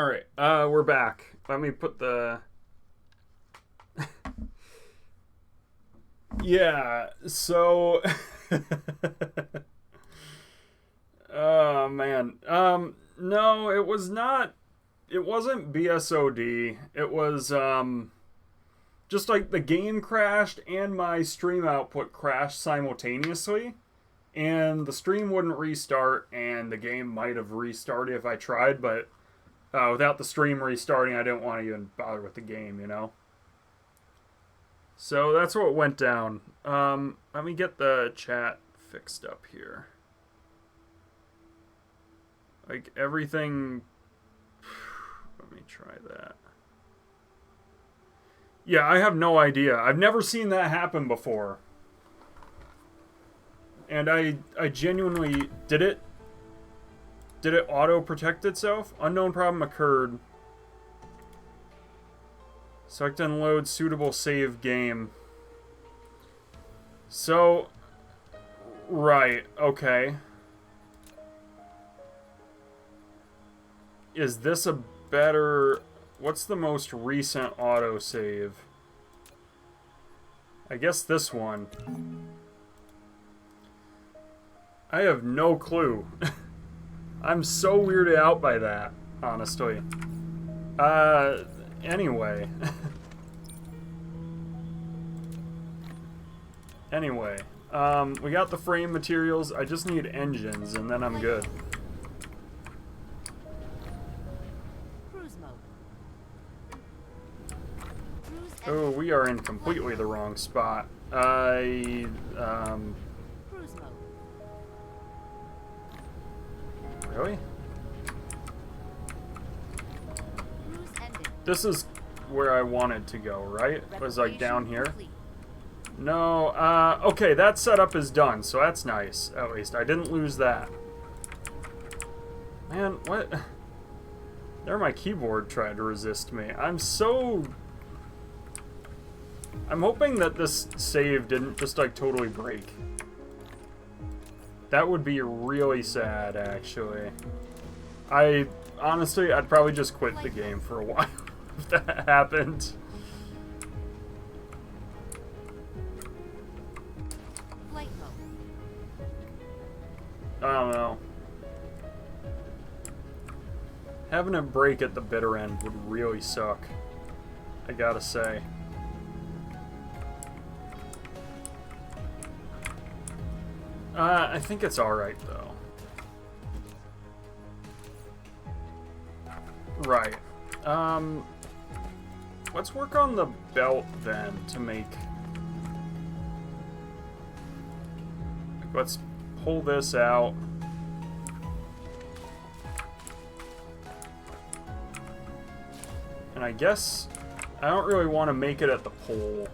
Alright, we're back. Let me put the... Yeah, so... Oh, man. No, it was not... It wasn't BSOD. It was, just like the game crashed and my stream output crashed simultaneously. And the stream wouldn't restart, and the game might have restarted if I tried, but without the stream restarting, I didn't want to even bother with the game, you know? So that's what went down. Let me get the chat fixed up here. Like, everything... Let me try that. Yeah, I have no idea. I've never seen that happen before. And I genuinely... Did it auto-protect itself? Unknown problem occurred. Select and load suitable save game. So... Right, okay. Is this a better... What's the most recent autosave? I guess this one. I have no clue. I'm so weirded out by that, honestly. Anyway. Anyway. We got the frame materials. I just need engines, and then I'm good. Oh, we are in completely the wrong spot. Really? This is where I wanted to go, right? It was like down here? No, okay, that setup is done, so that's nice, at least. I didn't lose that. Man, what? There my keyboard tried to resist me. I'm hoping that this save didn't just, like, totally break. That would be really sad, actually. Honestly, I'd probably just quit the game for a while if that happened. I don't know. Having it break at the bitter end would really suck, I gotta say. I think it's alright, though. Right. Let's work on the belt, then, to make... Let's pull this out. And I guess I don't really want to make it at the pole.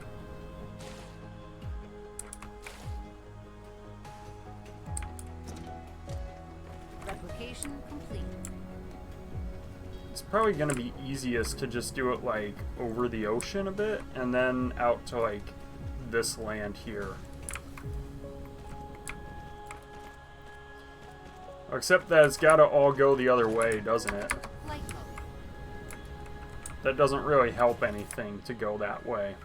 Probably gonna be easiest to just do it like over the ocean a bit and then out to like this land here. Except that it's gotta all go the other way, doesn't it? That doesn't really help anything to go that way.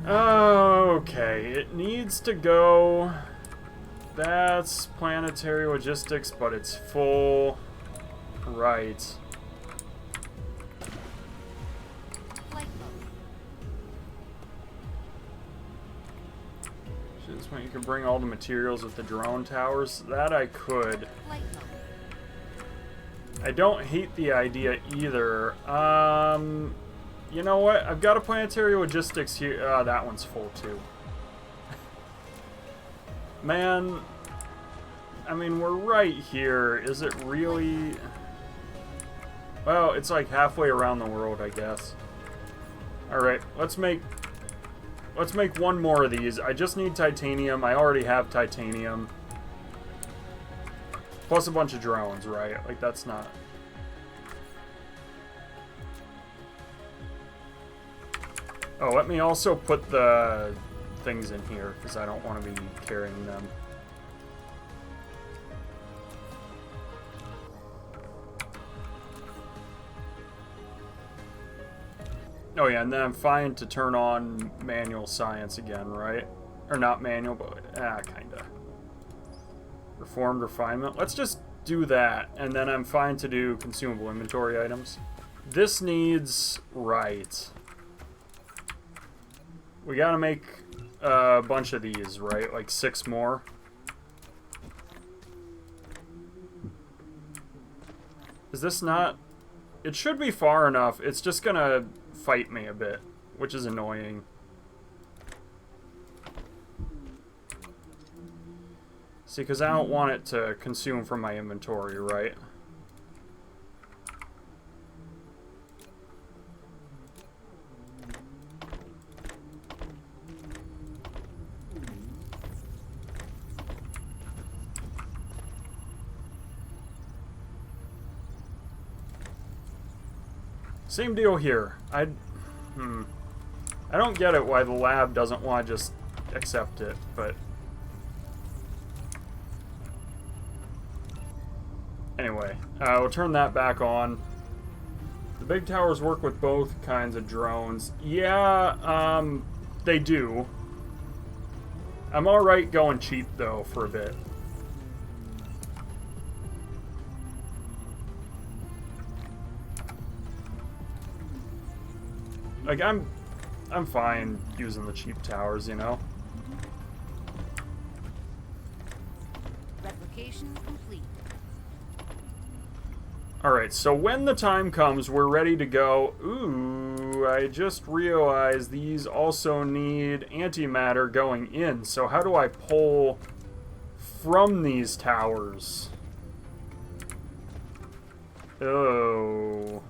Okay, it needs to go... That's planetary logistics, but it's full. Right. Just when you can bring all the materials with the drone towers. That I could. I don't hate the idea either. You know what? I've got a planetary logistics here. That one's full too. Man, I mean, we're right here. Is it really... Well, it's like halfway around the world, I guess. Alright, let's make one more of these. I just need titanium. I already have titanium. Plus a bunch of drones, right? Like, that's not... Oh, let me also put the things in here, because I don't want to be carrying them. Oh yeah, and then I'm fine to turn on manual science again, right? Or not manual, but kinda. Reformed refinement. Let's just do that, and then I'm fine to do consumable inventory items. This needs... right. We gotta make a bunch of these, right? Like 6 more. Is this not... It should be far enough. It's just gonna fight me a bit, which is annoying. See, because I don't want it to consume from my inventory, right? Same deal here. I don't get it why the lab doesn't want to just accept it, but... Anyway, we'll turn that back on. The big towers work with both kinds of drones. Yeah, they do. I'm alright going cheap, though, for a bit. Like, I'm fine using the cheap towers, you know? Replication complete. Alright, so when the time comes, we're ready to go. Ooh, I just realized these also need antimatter going in. So how do I pull from these towers? Oh.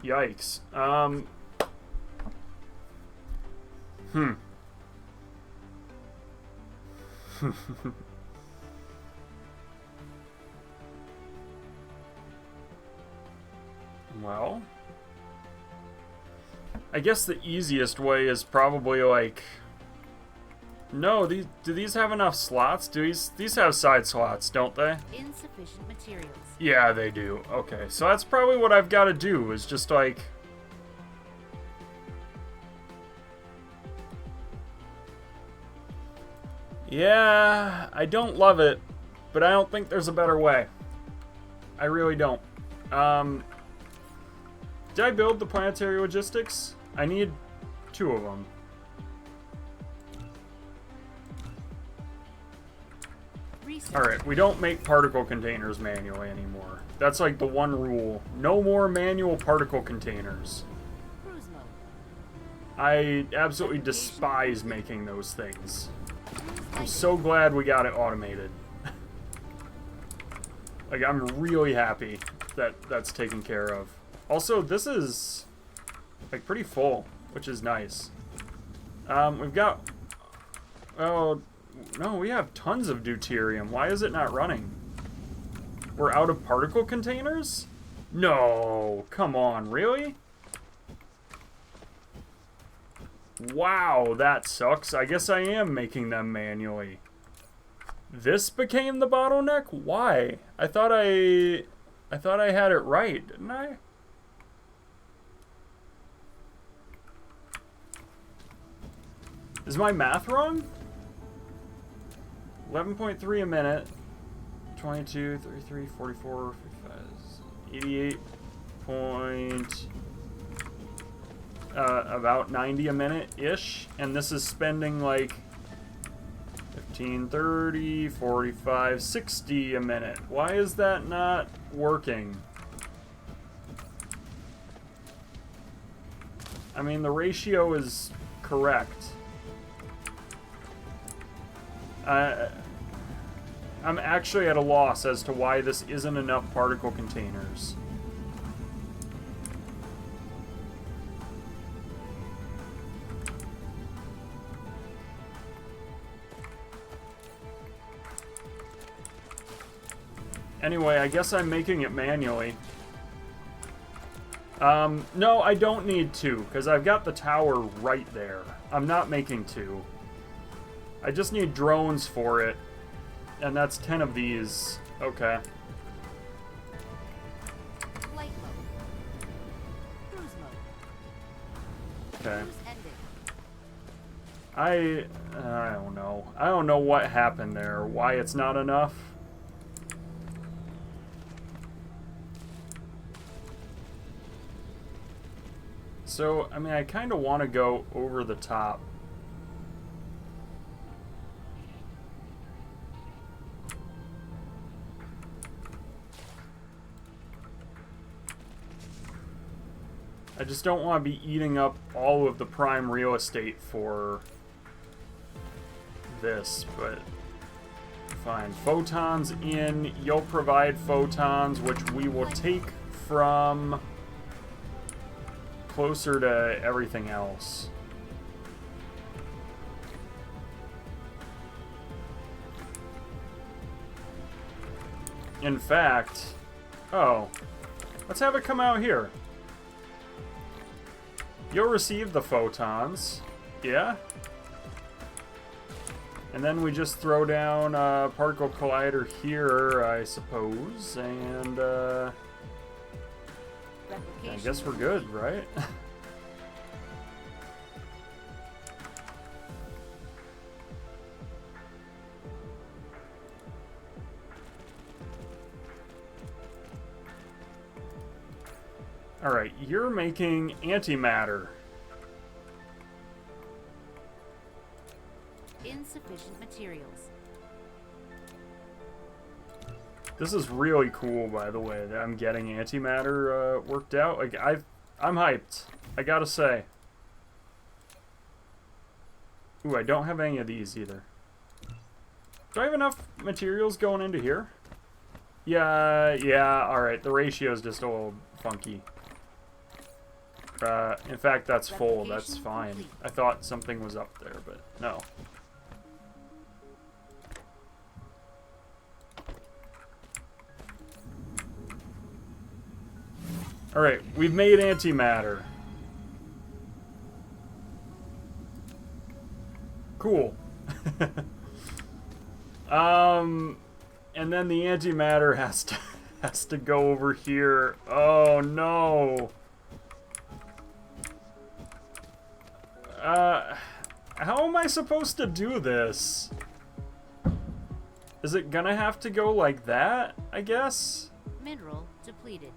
Yikes. Well, I guess the easiest way is probably like... No, do these have enough slots? Do these have side slots, don't they? Insufficient materials. Yeah, they do. Okay, so that's probably what I've got to do, is just like... Yeah, I don't love it, but I don't think there's a better way. I really don't. Did I build the planetary logistics? I need 2 of them. Alright, we don't make particle containers manually anymore. That's like the one rule. No more manual particle containers. Cruise mode. I absolutely despise making those things. I'm so glad we got it automated. Like, I'm really happy that that's taken care of. Also, this is, like, pretty full, which is nice. We've got... Oh, no, we have tons of deuterium. Why is it not running? We're out of particle containers? No, come on, really? Wow, that sucks. I guess I am making them manually. This became the bottleneck? Why? I thought I had it right, didn't I? Is my math wrong? 11.3 a minute. 22, 33, 44, 55, 88 point... about 90 a minute-ish. And this is spending like 15, 30, 45, 60 a minute. Why is that not working? I mean, the ratio is correct. I'm actually at a loss as to why this isn't enough particle containers. Anyway, I guess I'm making it manually. No, I don't need 2, because I've got the tower right there. I'm not making 2. I just need drones for it, and that's 10 of these. Okay. Light mode. Okay. Cruise ended. I don't know. I don't know what happened there, why it's not enough. So, I mean, I kind of want to go over the top. I just don't want to be eating up all of the prime real estate for this, but fine. Photons in, you'll provide photons, which we will take from closer to everything else. In fact, oh, let's have it come out here. You'll receive the photons, yeah? And then we just throw down a particle collider here, I suppose, and I guess we're good, right? Alright, you're making antimatter. Insufficient materials. This is really cool, by the way, that I'm getting antimatter worked out. Like, I'm hyped. I gotta say. Ooh, I don't have any of these either. Do I have enough materials going into here? Yeah, alright. The ratio is just a little funky. In fact, that's full. That's fine. I thought something was up there, but no. Alright, we've made antimatter. Cool. And then the antimatter has to go over here. Oh no. How am I supposed to do this? Is it gonna have to go like that, I guess? Mineral depleted.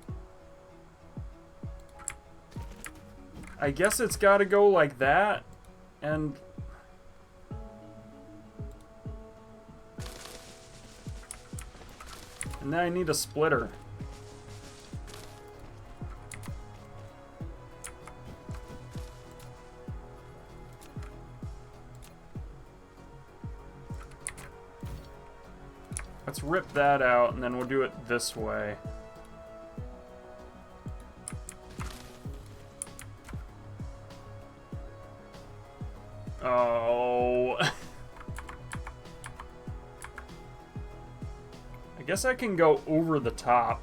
I guess it's gotta go like that, and... And then I need a splitter. Let's rip that out, and then we'll do it this way. Oh. I guess I can go over the top.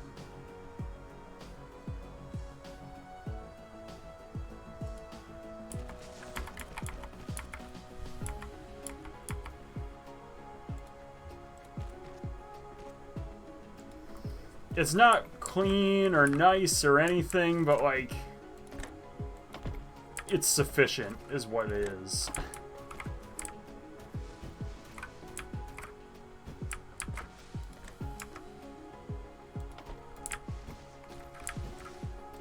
It's not clean or nice or anything, but like, it's sufficient is what it is.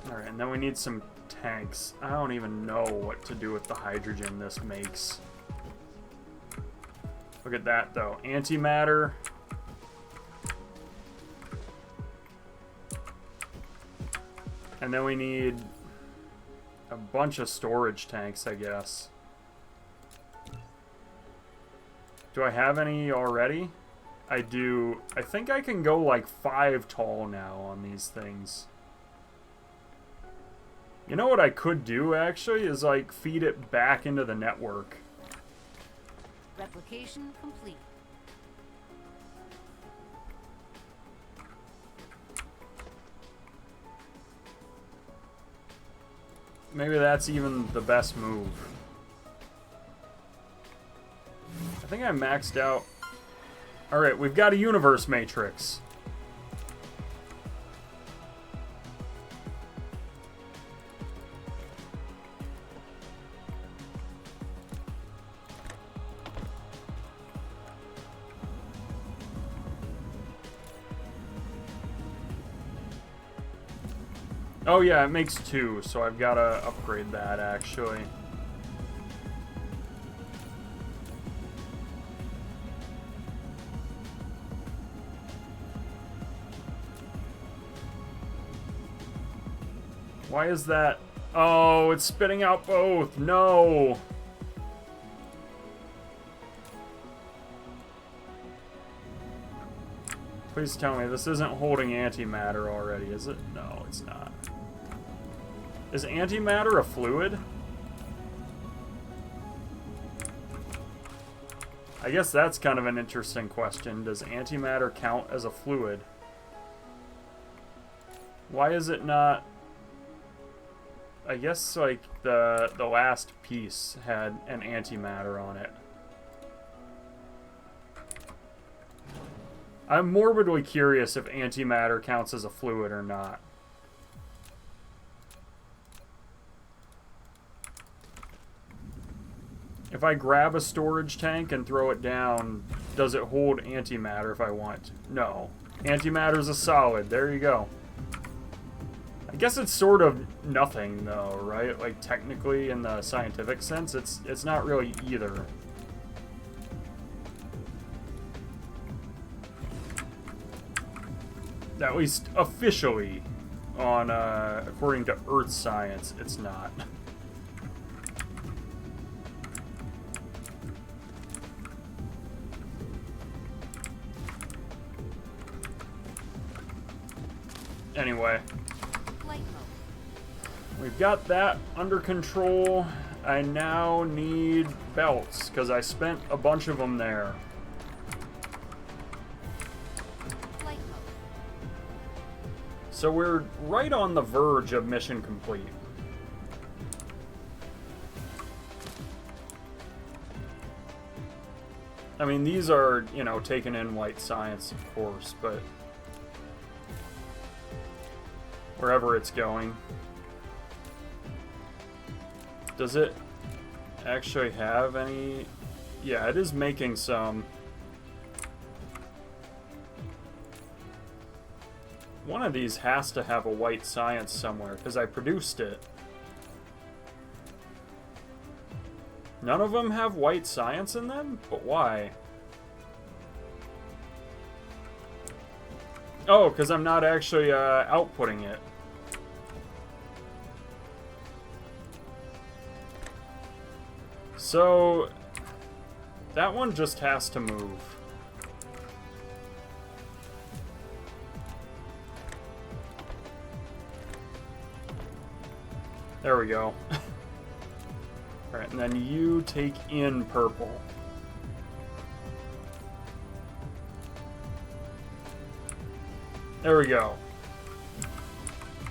Alright, and then we need some tanks. I don't even know what to do with the hydrogen this makes. Look at that though. Antimatter. And then we need a bunch of storage tanks, I guess. Do I have any already? I do. I think I can go like 5 tall now on these things. You know what I could do, actually, is like feed it back into the network. Replication complete. Maybe that's even the best move. I think I maxed out. Alright, we've got a universe matrix. Oh yeah, it makes 2, so I've got to upgrade that, actually. Why is that? Oh, it's spitting out both. No. Please tell me this isn't holding antimatter already, is it? No, it's not. Is antimatter a fluid? I guess that's kind of an interesting question. Does antimatter count as a fluid? Why is it not? I guess like the last piece had an antimatter on it. I'm morbidly curious if antimatter counts as a fluid or not. If I grab a storage tank and throw it down, does it hold antimatter if I want? No. Antimatter's a solid. There you go. I guess it's sort of nothing, though, right? Like, technically, in the scientific sense, it's not really either. At least officially, on according to Earth science, it's not. Anyway, we've got that under control. I now need belts, because I spent a bunch of them there. So we're right on the verge of mission complete. I mean, these are, you know, taken in white science, of course, but wherever it's going. Does it actually have any? Yeah, it is making some. One of these has to have a white science somewhere, because I produced it. None of them have white science in them? But why? Oh, because I'm not actually outputting it. So, that one just has to move. There we go. Alright, and then you take in purple. There we go.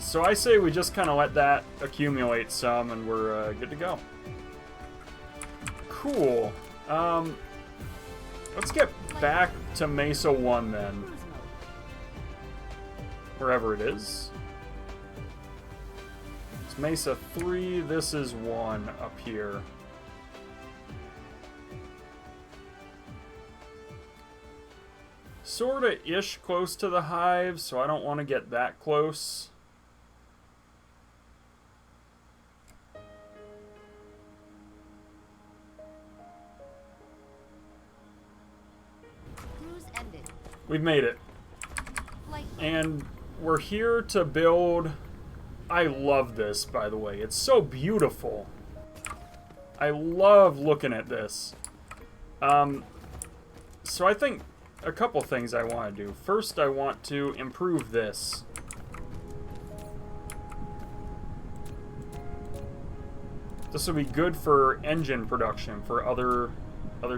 So I say we just kind of let that accumulate some and we're good to go. Cool. Let's get back to Mesa 1 then. Wherever it is. Mesa 3, this is 1 up here. Sorta-ish close to the hive, so I don't want to get that close. Cruise ended. We've made it. And we're here to build... I love this, by the way. It's so beautiful. I love looking at this. So I think a couple things I want to do. First, I want to improve this. This will be good for engine production, for other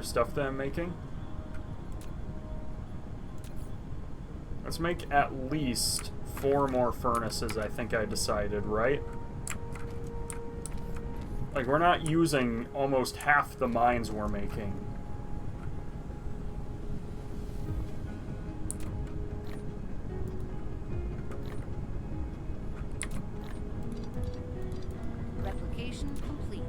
stuff that I'm making. Let's make at least 4 more furnaces, I think I decided, right? Like, we're not using almost half the mines we're making. Replication complete.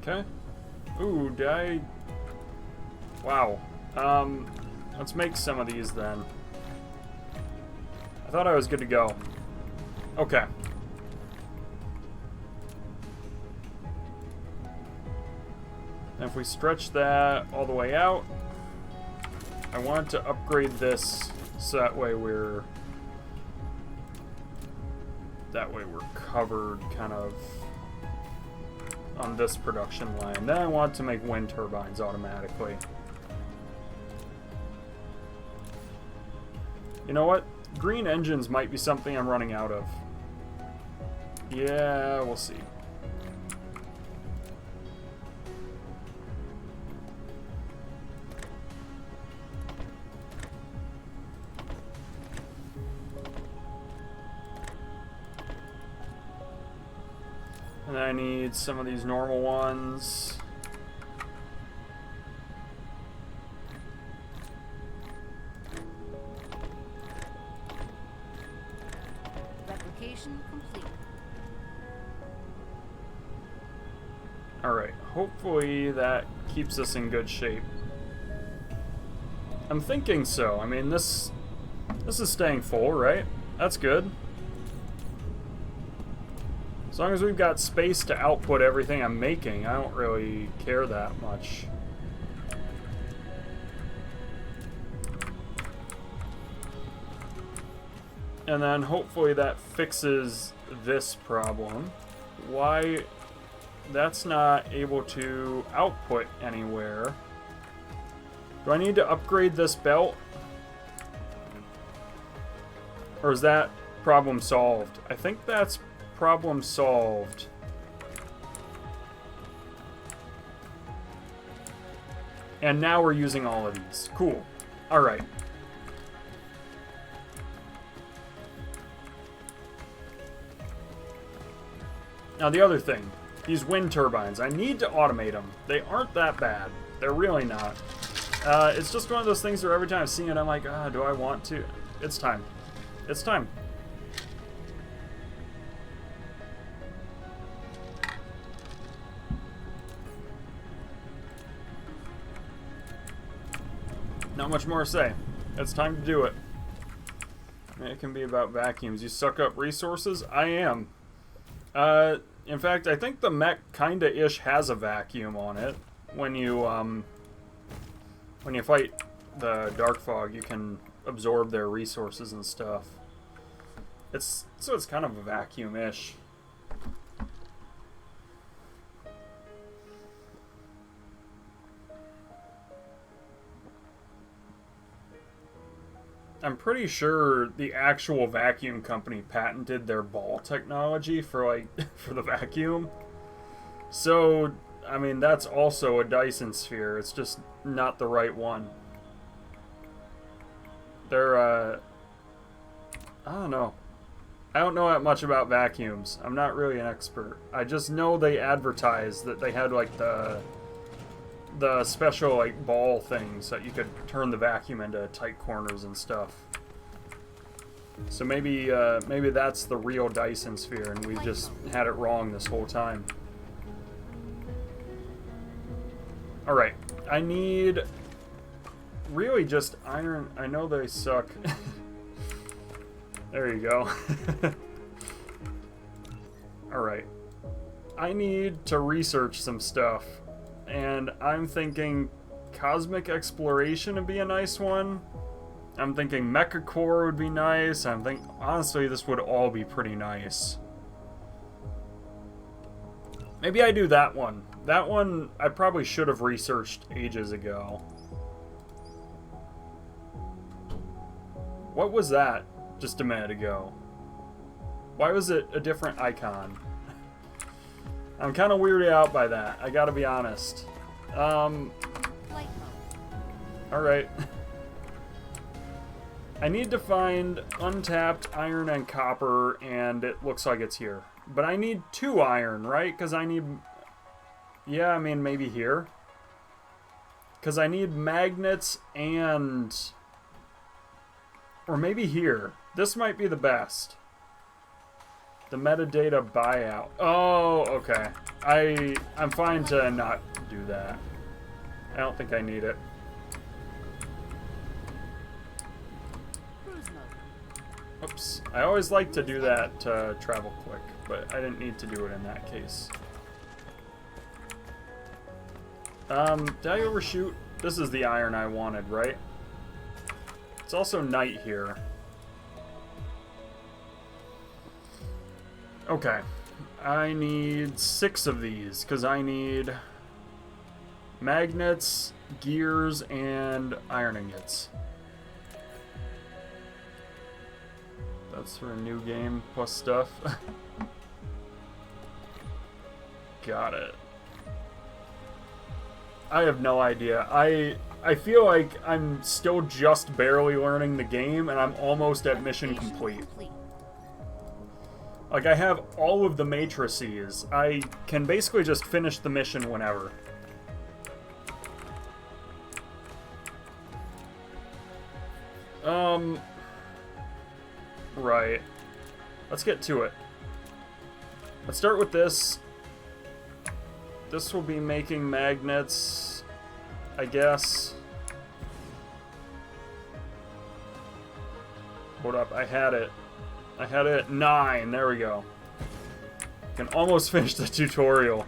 Okay. Ooh, did I... Wow. Let's make some of these then. I thought I was good to go. Okay. And if we stretch that all the way out, I want to upgrade this so that way we're covered kind of on this production line. Then I want to make wind turbines automatically. You know what? Green engines might be something I'm running out of. Yeah, we'll see. And I need some of these normal ones. Replication complete. Alright, hopefully that keeps us in good shape. I'm thinking so. I mean, this is staying full, right? That's good. As long as we've got space to output everything I'm making, I don't really care that much. And then hopefully that fixes this problem. Why that's not able to output anywhere. Do I need to upgrade this belt? Or is that problem solved? I think that's problem solved. And now we're using all of these. Cool. Alright. Now the other thing, these wind turbines, I need to automate them. They aren't that bad. They're really not. It's just one of those things where every time I see it, I'm like, do I want to? It's time. It's time. Not much more to say. It's time to do it. It can be about vacuums. You suck up resources? I am. In fact, I think the mech kinda-ish has a vacuum on it. When you fight the Dark Fog, you can absorb their resources and stuff. So it's kind of a vacuum-ish. I'm pretty sure the actual vacuum company patented their ball technology for for the vacuum. So, I mean, that's also a Dyson sphere. It's just not the right one. They're I don't know. I don't know that much about vacuums. I'm not really an expert. I just know they advertised that they had like the special like ball things that you could turn the vacuum into tight corners and stuff. So maybe that's the real Dyson sphere and we just had it wrong this whole time. Alright, I need really just iron. I know they suck. There you go. Alright. I need to research some stuff. And I'm thinking cosmic exploration would be a nice one. I'm thinking Mecha Core would be nice. Honestly, this would all be pretty nice. Maybe I do that one. That one I probably should have researched ages ago. What was that just a minute ago? Why was it a different icon? I'm kind of weirded out by that, I gotta be honest. Alright. I need to find untapped iron and copper, and it looks like it's here. But I need 2 iron, right? Because I need... Yeah, I mean, maybe here. Because I need magnets and... Or maybe here. This might be the best. The metadata buyout. Oh, okay. I'm fine to not do that. I don't think I need it. Cruise mode. Oops. I always like to do that to travel quick, but I didn't need to do it in that case. Did I overshoot? This is the iron I wanted, right? It's also night here. Okay. I need 6 of these, because I need magnets, gears, and iron ingots. That's for a new game plus stuff. Got it. I have no idea. I feel like I'm still just barely learning the game, and I'm almost at mission complete. Like, I have all of the matrices. I can basically just finish the mission whenever. Right. Let's get to it. Let's start with this. This will be making magnets, I guess. Hold up, I had it. I had it at 9, there we go. Can almost finish the tutorial.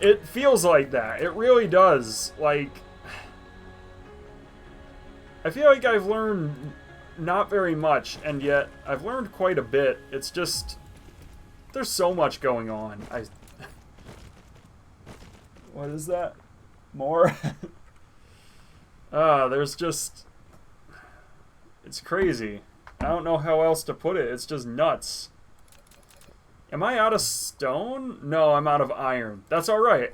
It feels like that, it really does. Like, I feel like I've learned not very much, and yet I've learned quite a bit. It's just, there's so much going on. What is that? More? There's just, it's crazy. I don't know how else to put it. It's just nuts. Am I out of stone? No, I'm out of iron. That's alright.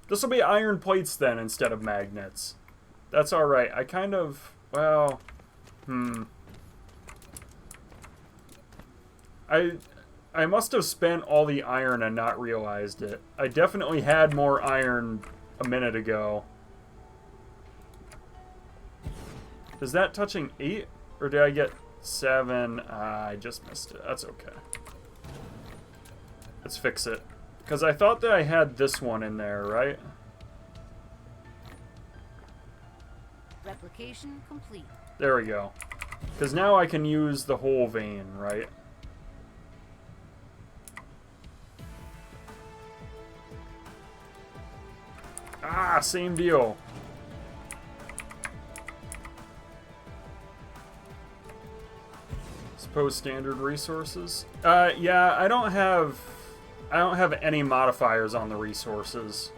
This will be iron plates then instead of magnets. That's alright. I kind of, well, I must have spent all the iron and not realized it. I definitely had more iron a minute ago. Is that touching 8? Or did I get 7? I just missed it. That's okay. Let's fix it. Because I thought that I had this one in there, right? Replication complete. There we go. Because now I can use the whole vein, right? Ah, same deal. Suppose standard resources. Yeah, I don't have any modifiers on the resources.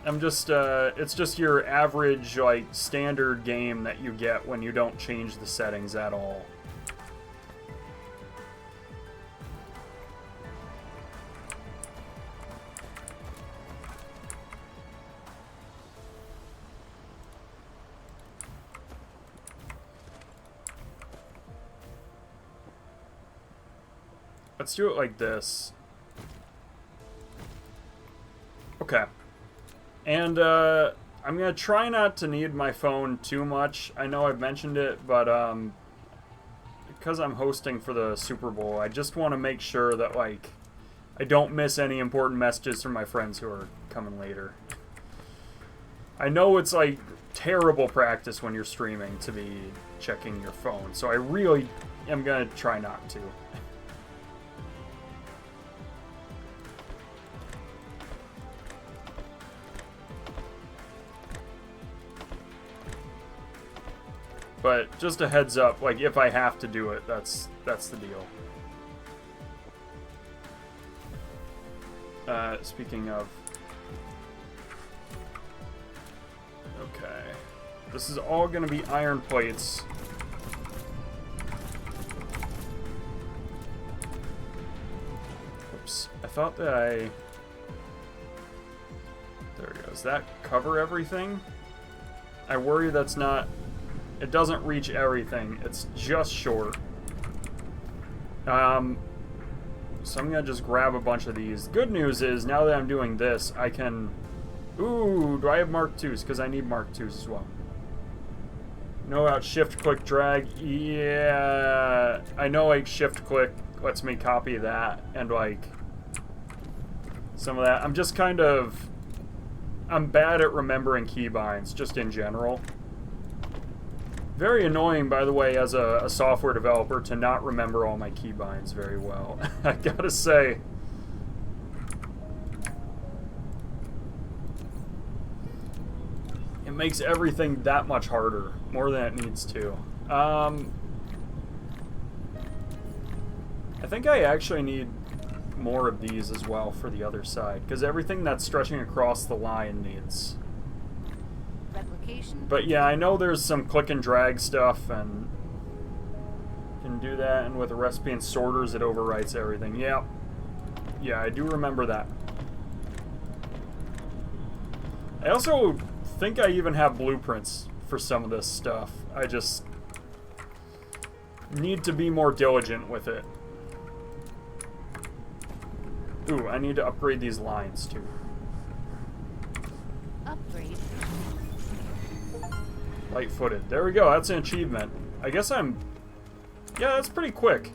I'm just, it's just your average, like, standard game that you get when you don't change the settings at all. Let's do it like this. Okay. And, I'm gonna try not to need my phone too much. I know I've mentioned it, but, because I'm hosting for the Super Bowl, I just want to make sure that, like, I don't miss any important messages from my friends who are coming later. I know it's, like, terrible practice when you're streaming to be checking your phone, so I really am gonna try not to. But just a heads up, like, if I have to do it, that's the deal. Speaking of... Okay. This is all gonna be iron plates. Oops. I thought that I... There we go. Does that cover everything? I worry that's not... It doesn't reach everything. It's just short. So I'm gonna just grab a bunch of these. Good news is, now that I'm doing this, I can Ooh, do I have Mark IIs? Because I need Mark IIs as well. Know about shift click drag? Yeah, I know like shift click lets me copy that and like some of that. I'm just kind of, I'm bad at remembering keybinds just in general. Very annoying, by the way, as a software developer to not remember all my keybinds very well. I gotta say. It makes everything that much harder, more than it needs to. I think I actually need more of these as well for the other side, because everything that's stretching across the line needs. Replication. But yeah, I know there's some click and drag stuff, and can do that, and with a recipe and sorters, it overwrites everything. Yeah, yeah, I do remember that. I also think I even have blueprints for some of this stuff. I just need to be more diligent with it. Ooh, I need to upgrade these lines too. Upgrade. Light-footed. There we go, that's an achievement. I guess I'm... Yeah, that's pretty quick.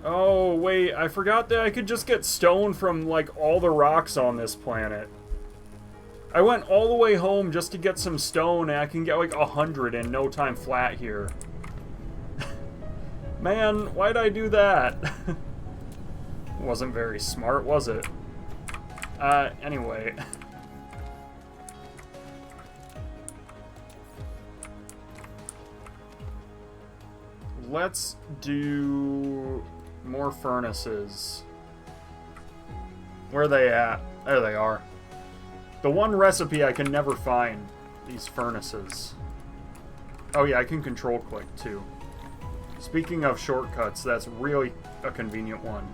Oh, wait, I forgot that I could just get stone from, like, all the rocks on this planet. I went all the way home just to get some stone, and I can get, like, 100 in no time flat here. Man, why'd I do that? Wasn't very smart, was it? Anyway. Let's do more furnaces. Where are they at? There they are. The one recipe I can never find, these furnaces. Oh yeah, I can control click too. Speaking of shortcuts, that's really a convenient one.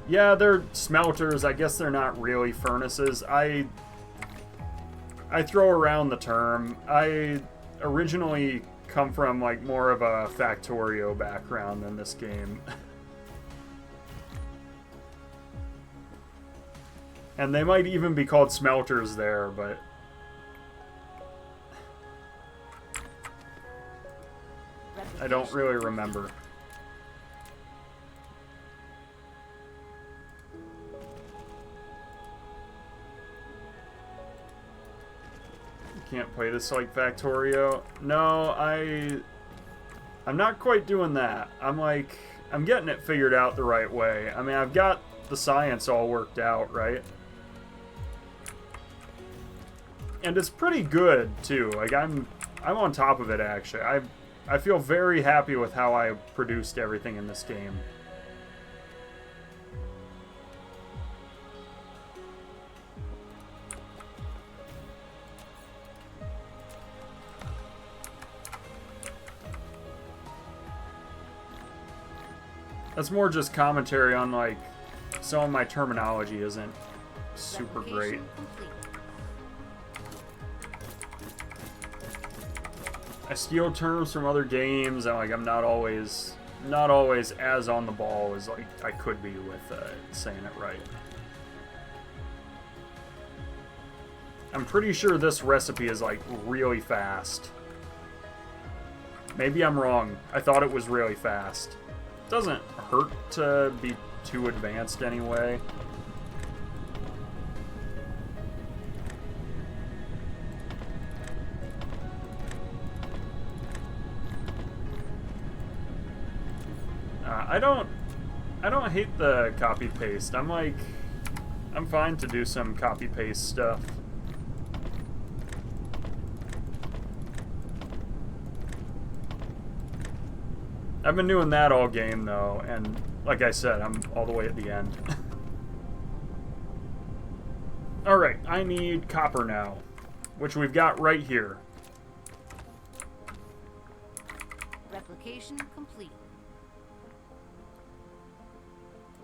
Yeah, they're smelters. I guess they're not really furnaces. I throw around the term. I originally come from like more of a Factorio background than this game. And they might even be called smelters there, but... I don't really remember. Can't play this like Factorio. No, I'm not quite doing that. I'm getting it figured out the right way. I mean, I've got the science all worked out, right? And it's pretty good too. Like I'm on top of it actually. I feel very happy with how I produced everything in this game. That's more just commentary on, like, some of my terminology isn't super great. Complete. I steal terms from other games, and, like, I'm not always as on the ball as, like, I could be with saying it right. I'm pretty sure this recipe is, like, really fast. Maybe I'm wrong. I thought it was really fast. Doesn't hurt to be too advanced anyway. I don't hate the copy paste. I'm fine to do some copy paste stuff. I've been doing that all game, though, and like I said, I'm all the way at the end. Alright, I need copper now, which we've got right here. Replication complete.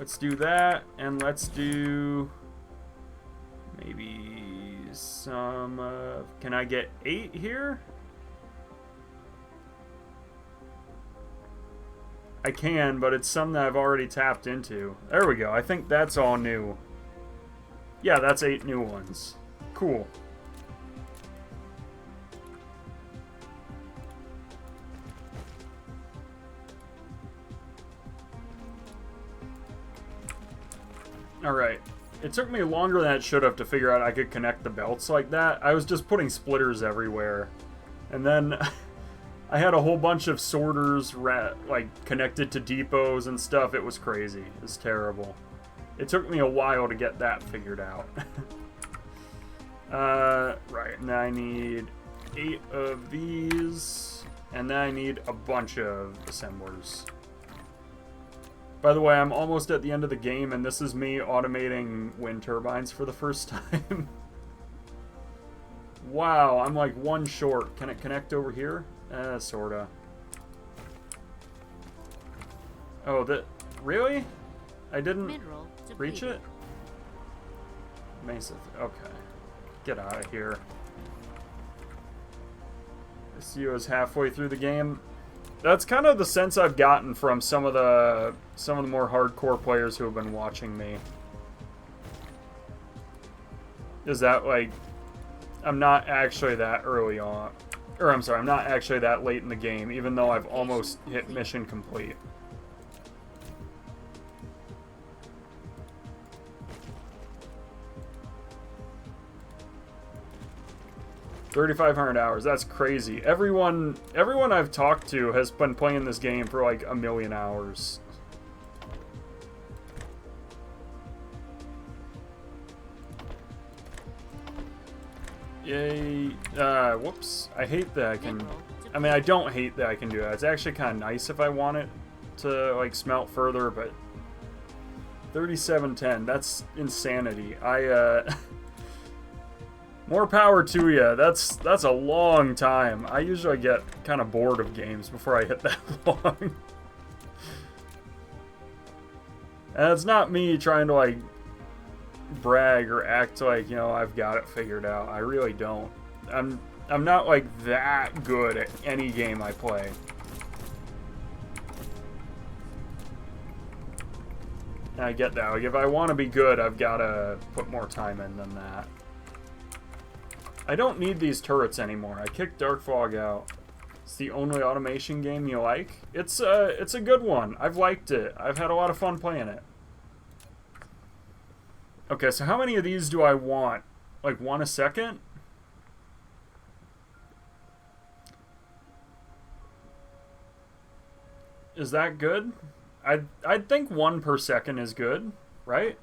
Let's do that, and let's do maybe some, can I get 8 here? I can, but it's some that I've already tapped into. There we go. I think that's all new. Yeah, that's 8 new ones. Cool. Alright. It took me longer than it should have to figure out I could connect the belts like that. I was just putting splitters everywhere. And then I had a whole bunch of sorters like connected to depots and stuff. It was crazy. It was terrible. It took me a while to get that figured out. Right. Now I need 8 of these. And then I need a bunch of assemblers. By the way, I'm almost at the end of the game, and this is me automating wind turbines for the first time. Wow, I'm like 1 short. Can it connect over here? Sorta. Oh, really? I didn't reach it? Mesa. Okay. Get out of here. I see you as halfway through the game. That's kind of the sense I've gotten from some of the more hardcore players who have been watching me. Is that like I'm not actually that early on, or I'm sorry, I'm not actually that late in the game, even though I've almost hit mission complete. $3,500 That's crazy. Everyone I've talked to has been playing this game for like 1,000,000 hours. Yay. Whoops. I hate that I can... I mean, I don't hate that I can do that. It's actually kind of nice if I want it to, like, smelt further, but... 3710. That's insanity. More power to you. That's a long time. I usually get kind of bored of games before I hit that long. And it's not me trying to, like, brag or act like, you know, I've got it figured out. I really don't. I'm not, like, that good at any game I play. And I get that. Like, if I want to be good, I've got to put more time in than that. I don't need these turrets anymore. I kicked Dark Fog out. It's the only automation game you like. It's a good one. I've liked it. I've had a lot of fun playing it. Okay, so how many of these do I want? Like 1 a second? Is that good? I'd think 1 per second is good, right?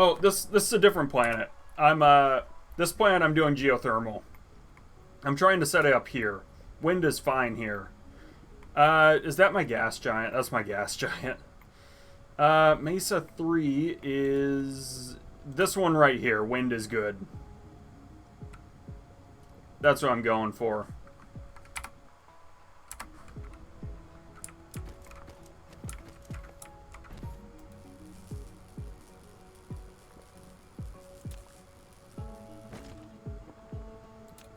Oh, this is a different planet. This planet I'm doing geothermal. I'm trying to set it up here. Wind is fine here. Is that my gas giant? That's my gas giant. Mesa 3 is this one right here. Wind is good. That's what I'm going for.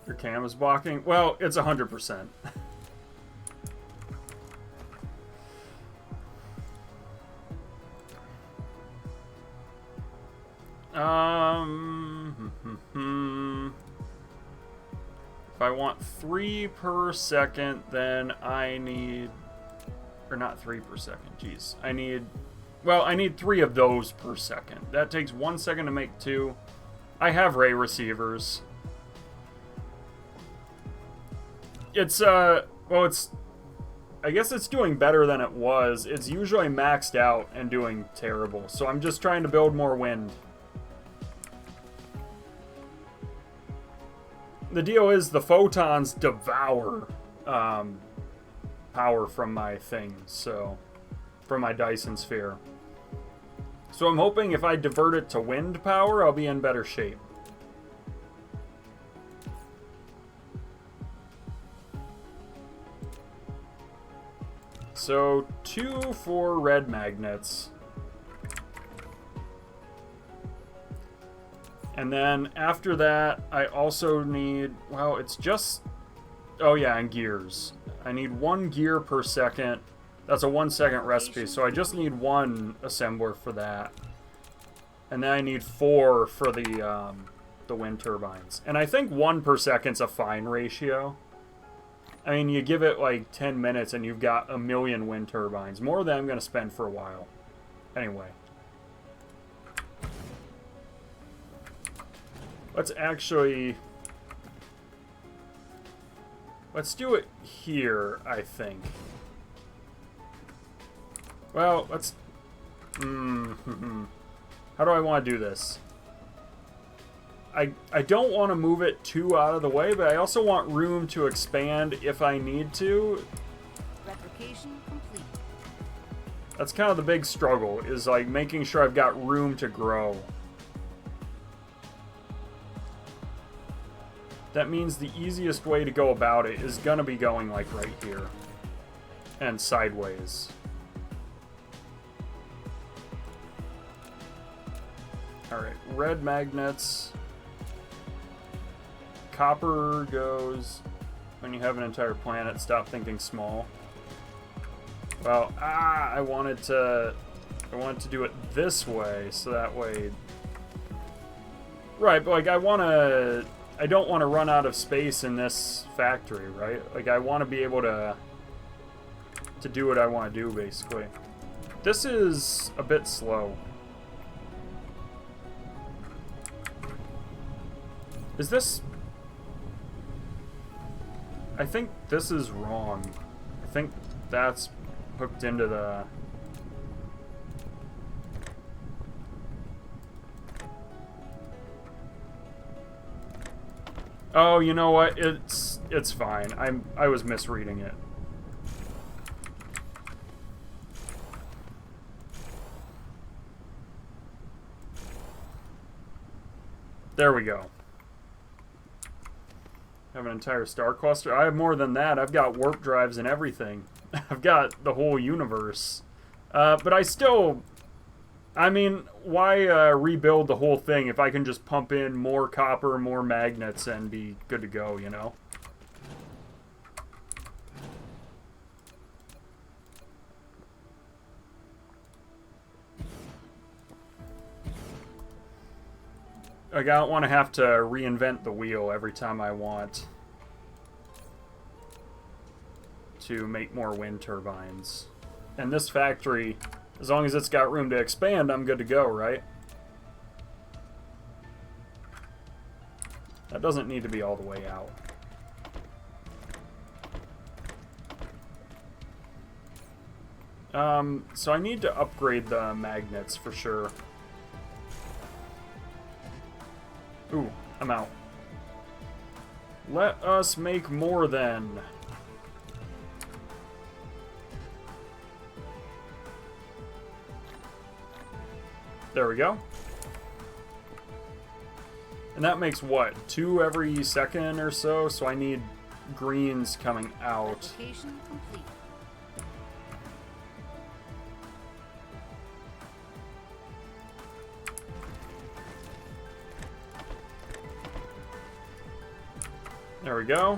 Your cam is blocking? Well, it's 100%. If I want 3 per second, then I need... Or not 3 per second, jeez. I need 3 of those per second. That takes 1 second to make 2. I have ray receivers. It's, well, it's... I guess it's doing better than it was. It's usually maxed out and doing terrible. So I'm just trying to build more wind. The deal is the photons devour power from my thing, so... From my Dyson sphere. So I'm hoping if I divert it to wind power, I'll be in better shape. So, 2 for red magnets. And then after that, I also need, well, it's just, oh yeah, and gears. I need 1 gear per second. That's a 1-second recipe, so I just need 1 assembler for that. And then I need 4 for the wind turbines. And I think 1 per second's a fine ratio. I mean, you give it like 10 minutes and you've got 1,000,000 wind turbines. More than I'm going to spend for a while. Anyway. Let's actually... let's do it here, I think. Well, let's... How do I want to do this? I don't want to move it too out of the way, but I also want room to expand if I need to. Replication complete. That's kind of the big struggle, is like making sure I've got room to grow. That means the easiest way to go about it is gonna be going like right here. And sideways. Alright, red magnets. Copper goes when you have an entire planet. Stop thinking small. Well, I wanted to do it this way, so that way. Right, but like I don't want to run out of space in this factory, right? Like I want to be able to do what I want to do, basically. This is a bit slow. Is this... I think this is wrong. I think that's hooked into the... Oh, you know what? It's fine. I was misreading it. There we go. Have an entire star cluster. I have more than that. I've got warp drives and everything. I've got the whole universe. But I still... I mean, why rebuild the whole thing if I can just pump in more copper, more magnets, and be good to go, you know? Like, I don't want to have to reinvent the wheel every time I want to make more wind turbines. And this factory... as long as it's got room to expand, I'm good to go, right? That doesn't need to be all the way out. So I need to upgrade the magnets for sure. Ooh, I'm out. Let us make more then. There we go. And that makes what? 2 every second or so? So I need greens coming out. Application complete. There we go.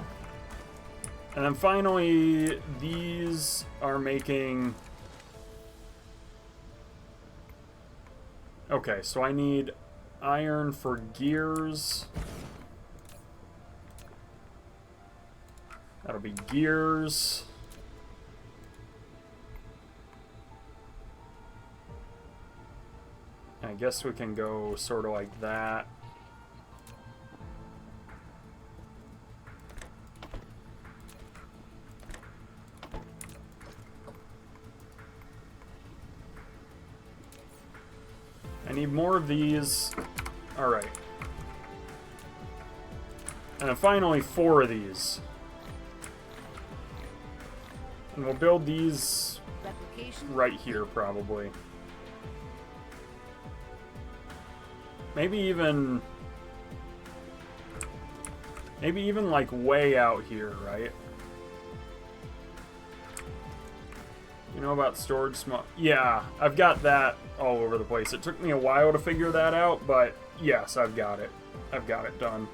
And then finally, these are making... Okay, so I need iron for gears. That'll be gears. And I guess we can go sort of like that. I need more of these. Alright. And then finally 4 of these. And we'll build these right here, probably. Maybe even like way out here, right? You know about storage small? Yeah, I've got that all over the place. It took me a while to figure that out, but Yes, I've got it. I've got it done.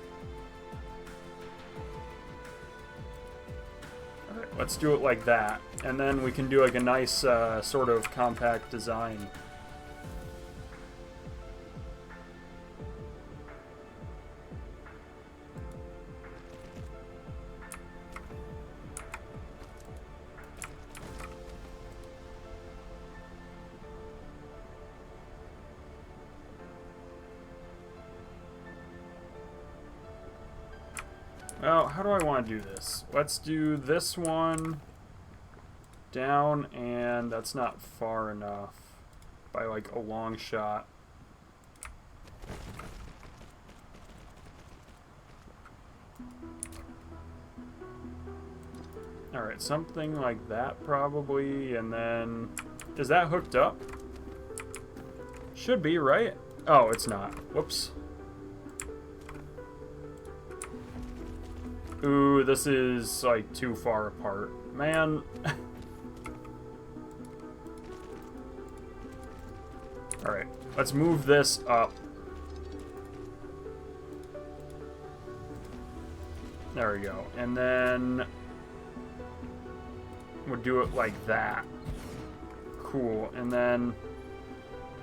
Alright, let's do it like that. And then we can do like a nice sort of compact design. Well, how do I want to do this? Let's do this one down, and that's not far enough by like a long shot. Alright, something like that probably, and then... Is that hooked up? Should be, right? Oh, it's not. Whoops. Ooh, this is, like, too far apart. Man. Alright, let's move this up. There we go. And then... we'll do it like that. Cool. And then...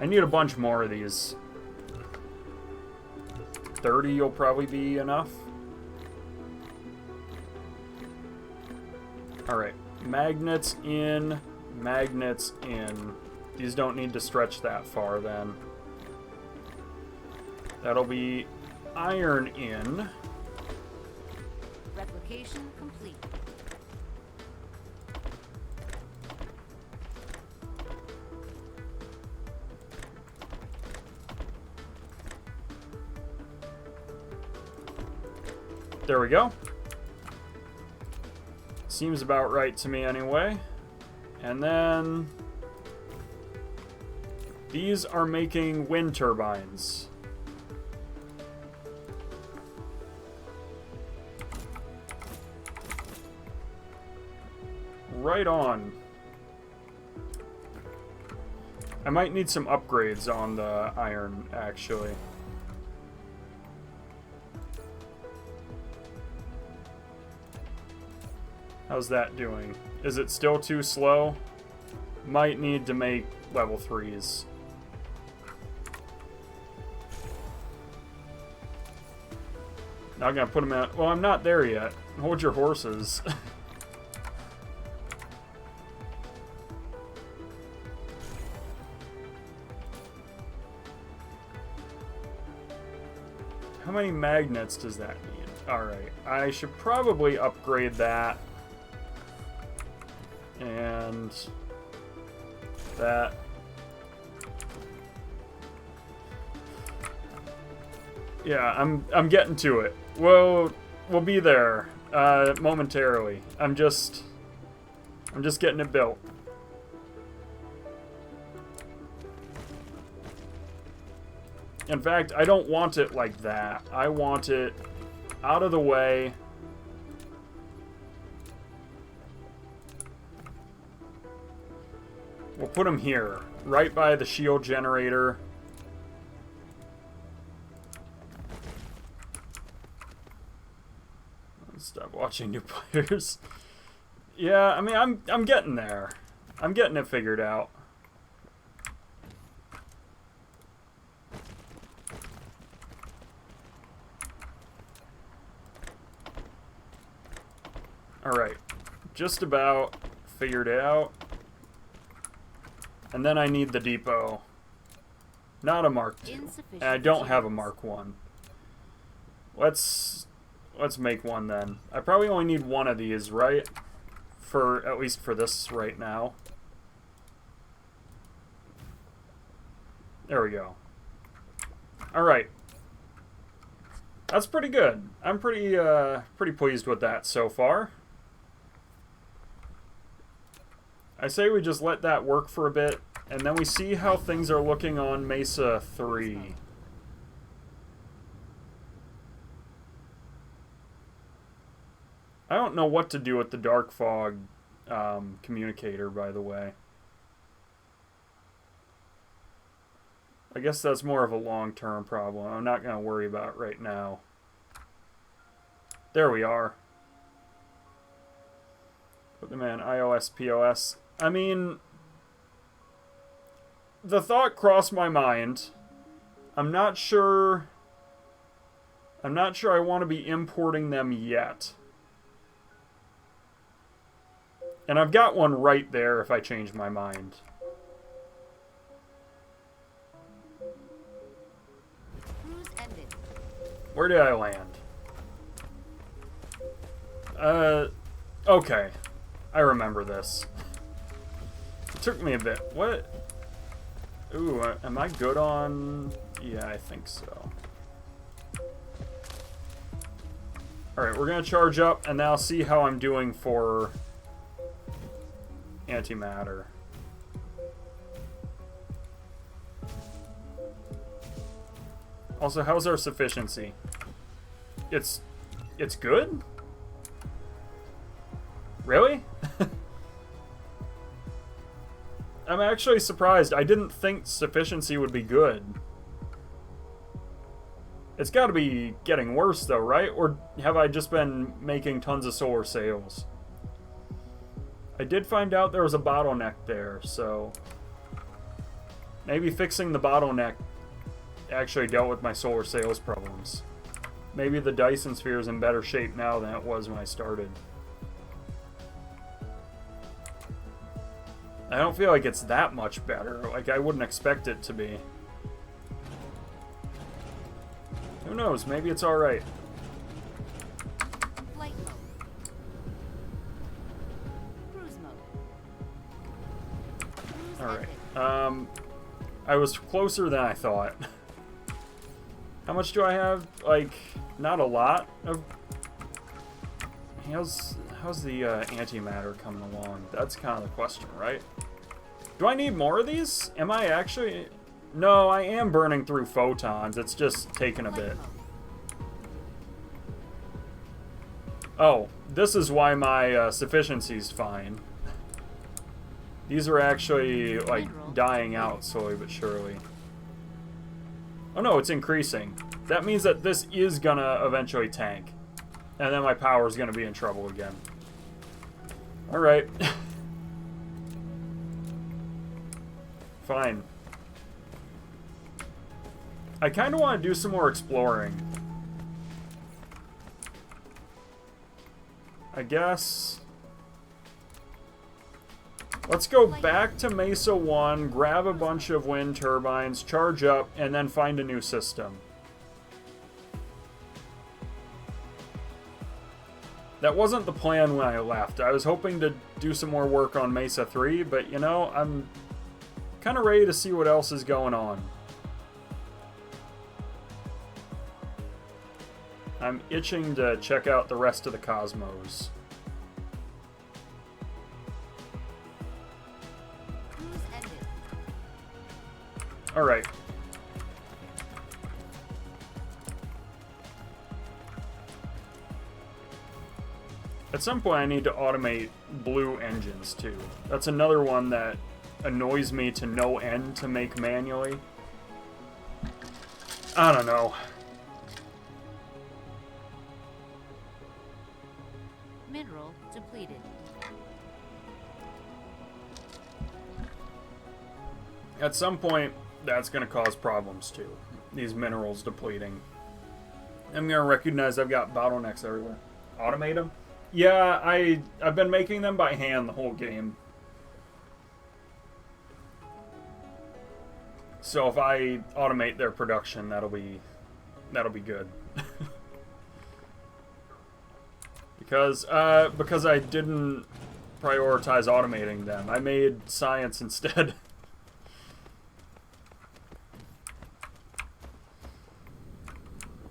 I need a bunch more of these. 30 will probably be enough. Alright, magnets in, magnets in. These don't need to stretch that far then. That'll be iron in. Replication complete. There we go. Seems about right to me anyway. And then these are making wind turbines. Right on. I might need some upgrades on the iron, actually. How's that doing? Is it still too slow? Might need to make level 3s. Now I'm gonna put them out. Well, I'm not there yet. Hold your horses. How many magnets does that need? Alright, I should probably upgrade that. And that. Yeah, I'm getting to it. We'll be there momentarily. I'm just getting it built. In fact, I don't want it like that. I want it out of the way. We'll put them here, right by the shield generator. Stop watching new players. Yeah, I mean, I'm getting there. I'm getting it figured out. Alright, just about figured it out. And then I need the depot. Not a Mark II. And I don't have a Mark I. Let's make one then. I probably only need one of these, right? For at least for this right now. There we go. Alright. That's pretty good. I'm pretty pleased with that so far. I say we just let that work for a bit, and then we see how things are looking on Mesa 3. I don't know what to do with the dark fog communicator, by the way. I guess that's more of a long-term problem. I'm not going to worry about it right now. There we are. Put them in iOS, POS. I mean, the thought crossed my mind. I'm not sure I want to be importing them yet. And I've got one right there if I change my mind. Cruise ended. Where did I land? Okay. I remember this. It took me a bit. What? Ooh, am I good on... Yeah, I think so. Alright, we're gonna charge up, and now see how I'm doing for antimatter. Also, how's our sufficiency? It's good? Really? I'm actually surprised. I didn't think sufficiency would be good. It's got to be getting worse, though, right? Or have I just been making tons of solar sails? I did find out there was a bottleneck there, so... maybe fixing the bottleneck actually dealt with my solar sails problems. Maybe the Dyson sphere is in better shape now than it was when I started. I don't feel like it's that much better. Like, I wouldn't expect it to be. Who knows? Maybe it's alright. Flight mode. Cruise mode. Cruise Alright. ended. I was closer than I thought. How much do I have? Like, not a lot of... How's the antimatter coming along? That's kind of the question, right? Do I need more of these? Am I actually... No, I am burning through photons. It's just taking a Flight bit. mode. Oh, this is why my sufficiency's fine. These are actually, like, dying out slowly but surely. Oh no, it's increasing. That means that this is gonna eventually tank. And then my power's gonna be in trouble again. Alright. Fine. I kind of want to do some more exploring. I guess... Let's go back to Mesa 1, grab a bunch of wind turbines, charge up, and then find a new system. That wasn't the plan when I left. I was hoping to do some more work on Mesa 3, but you know, I'm kind of ready to see what else is going on. I'm itching to check out the rest of the cosmos. Cruise ended. Alright. At some point I need to automate blue engines too. That's another one that annoys me to no end to make manually. I don't know. Mineral depleted. At some point, that's going to cause problems too. These minerals depleting. I'm going to recognize I've got bottlenecks everywhere. Automate them? Yeah, I've been making them by hand the whole game. So if I automate their production, that'll be good. because I didn't prioritize automating them. I made science instead.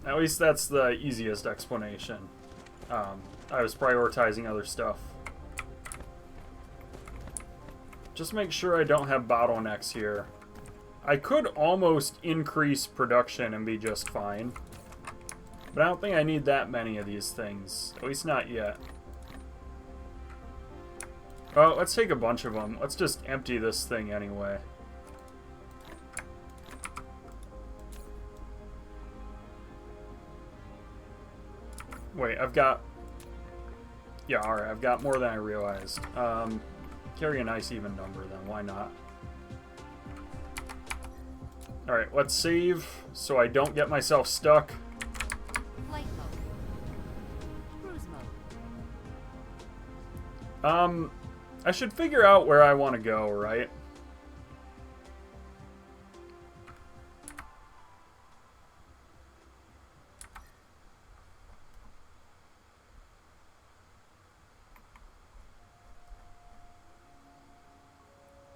At least that's the easiest explanation. I was prioritizing other stuff. Just make sure I don't have bottlenecks here. I could almost increase production and be just fine. But I don't think I need that many of these things. At least not yet. Oh, let's take a bunch of them. Let's just empty this thing anyway. Wait, I've got... Yeah, alright, I've got more than I realized. Carry a nice even number then, why not? Alright, let's save so I don't get myself stuck. Flight mode. Cruise mode. I should figure out where I want to go, right?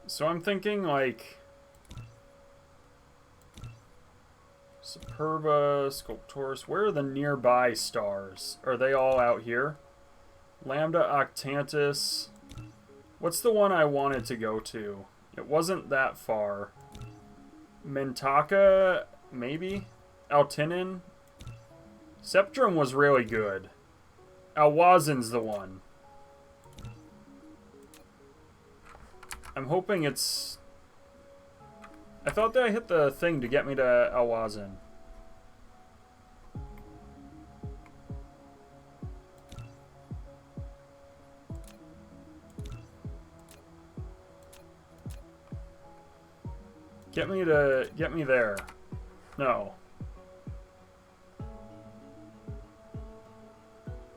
So I'm thinking, like... Superba, Sculptorus. Where are the nearby stars? Are they all out here? Lambda Octantis. What's the one I wanted to go to? It wasn't that far. Mintaka, maybe? Altinin? Septrum was really good. Alwazin's the one. I'm hoping it's... I thought that I hit the thing to get me to Alwazin. Get me there. No.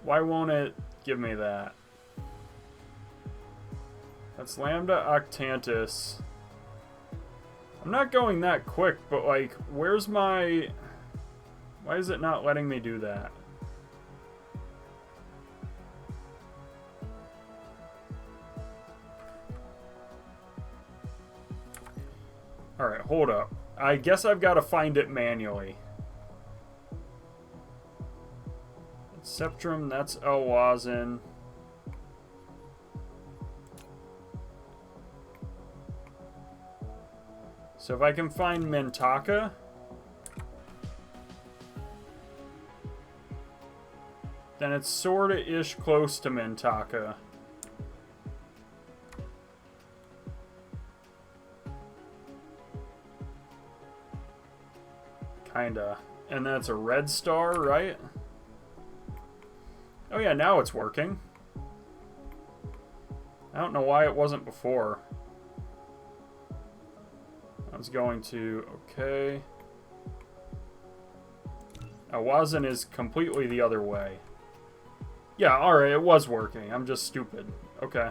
Why won't it give me that? That's Lambda Octantis. I'm not going that quick, but like, where's my... Why is it not letting me do that? Alright, hold up. I guess I've got to find it manually. Septrum, that's Elwazin. So if I can find Mintaka... then it's sorta-ish close to Mintaka. Kinda. And that's a red star, right? Oh yeah, now it's working. I don't know why it wasn't before. I was going to... okay. Awazin is completely the other way. Yeah, alright, it was working. I'm just stupid. Okay.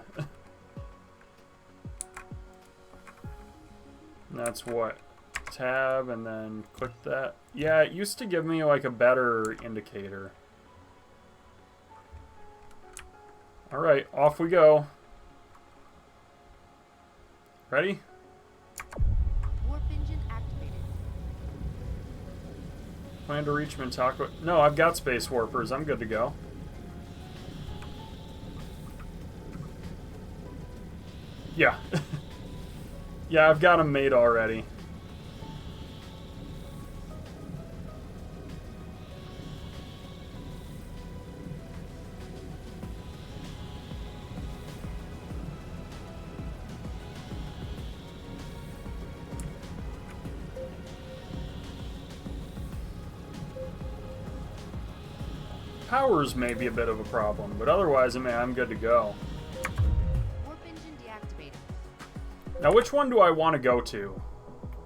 And that's what? Tab, and then click that. Yeah, it used to give me like a better indicator. Alright, off we go. Ready? Warp engine activated. Plan to reach Mintaka. No, I've got space warpers. I'm good to go. Yeah. Yeah, I've got them made already. Powers may be a bit of a problem, but otherwise, I mean, I'm good to go. Warp engine deactivated. Now, which one do I want to go to?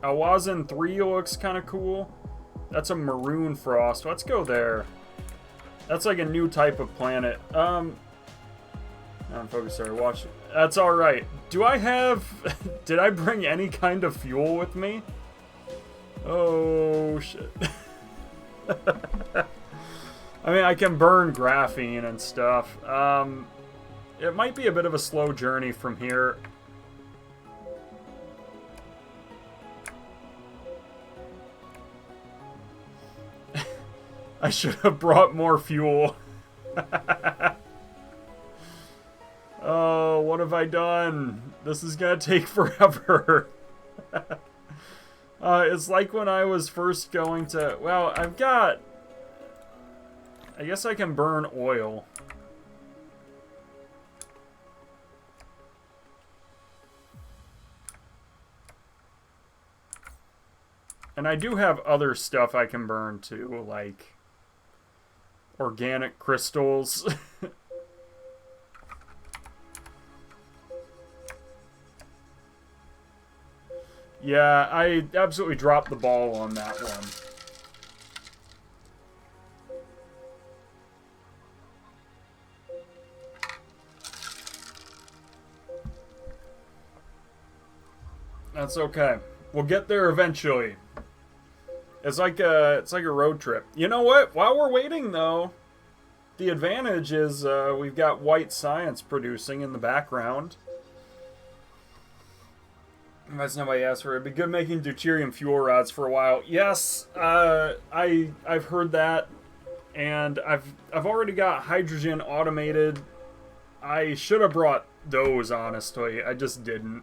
Alwazin 3 looks kind of cool. That's a maroon frost. Let's go there. That's like a new type of planet. Focus, sorry, watch. That's alright. Do I have... did I bring any kind of fuel with me? Oh, shit. I mean, I can burn graphene and stuff. It might be a bit of a slow journey from here. I should have brought more fuel. Oh, what have I done? This is gonna take forever. It's like when I was first going to... well, I've got... I guess I can burn oil. And I do have other stuff I can burn too, like Organic crystals. Yeah, I absolutely dropped the ball on that one. That's okay. We'll get there eventually. It's like a road trip. You know what? While we're waiting though, the advantage is we've got white science producing in the background. That's nobody asked for it. It'd be good making deuterium fuel rods for a while. Yes, I've heard that, and I've already got hydrogen automated. I should have brought those, honestly. I just didn't.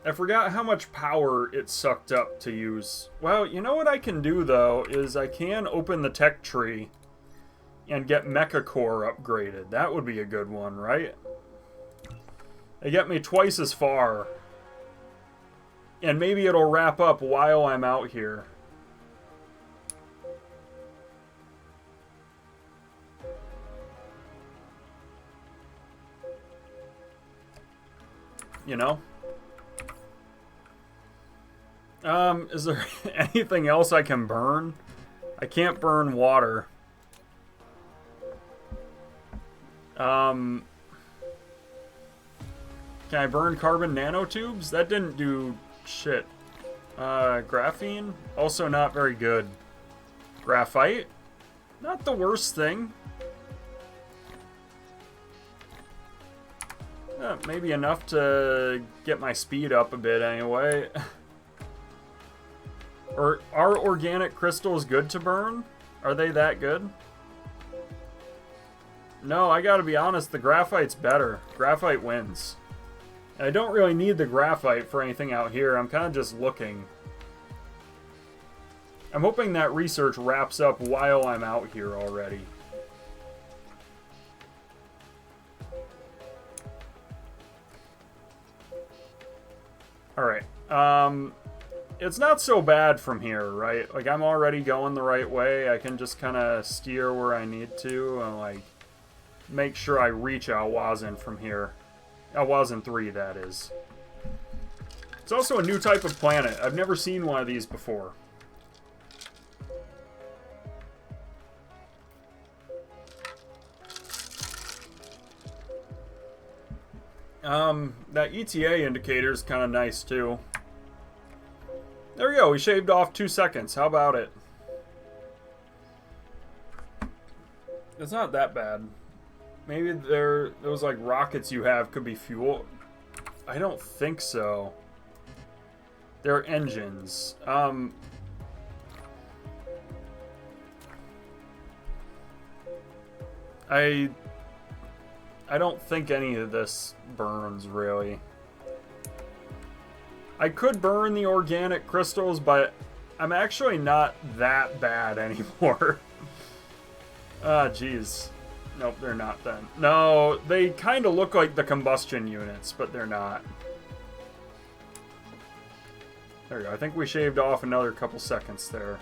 I forgot how much power it sucked up to use. Well, you know what I can do, though, is I can open the tech tree and get Mecha Core upgraded. That would be a good one, right? They get me twice as far. And maybe it'll wrap up while I'm out here. You know? Is there anything else I can burn? I can't burn water. Can I burn carbon nanotubes? That didn't do shit. Graphene? Also not very good. Graphite? Not the worst thing. Maybe enough to get my speed up a bit anyway. Or are organic crystals good to burn? Are they that good? No, I gotta be honest, the graphite's better. Graphite wins. And I don't really need the graphite for anything out here. I'm kind of just looking. I'm hoping that research wraps up while I'm out here already. Alright. It's not so bad from here, right? Like, I'm already going the right way. I can just kind of steer where I need to and, like, make sure I reach Alwazin from here. Alwazin 3, that is. It's also a new type of planet. I've never seen one of these before. That ETA indicator is kind of nice, too. There we go, we shaved off 2 seconds. How about it? It's not that bad. Maybe those like rockets you have could be fuel. I don't think so. They're engines. I don't think any of this burns, really. I could burn the organic crystals, but I'm actually not that bad anymore. Ah, jeez. Nope, they're not then. No, they kind of look like the combustion units, but they're not. There we go. I think we shaved off another couple seconds there.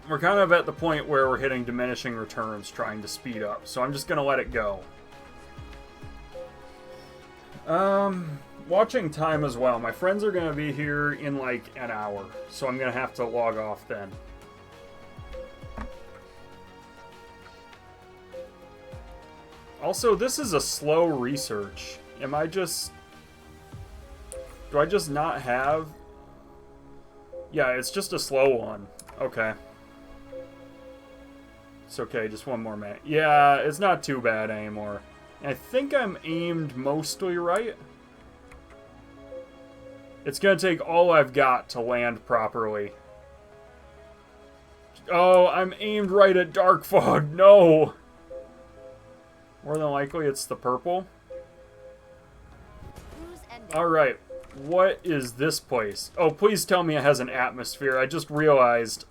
We're kind of at the point where we're hitting diminishing returns trying to speed up, so I'm just going to let it go. Watching time as well. My friends are going to be here in like an hour, so I'm going to have to log off then. Also, this is a slow research. Am I just... Do I just not have... Yeah, it's just a slow one. Okay. It's okay, just one more minute. Yeah, it's not too bad anymore. I think I'm aimed mostly right. It's gonna take all I've got to land properly. Oh, I'm aimed right at Dark Fog. No! More than likely it's the purple. Alright, what is this place? Oh, please tell me it has an atmosphere. I just realized.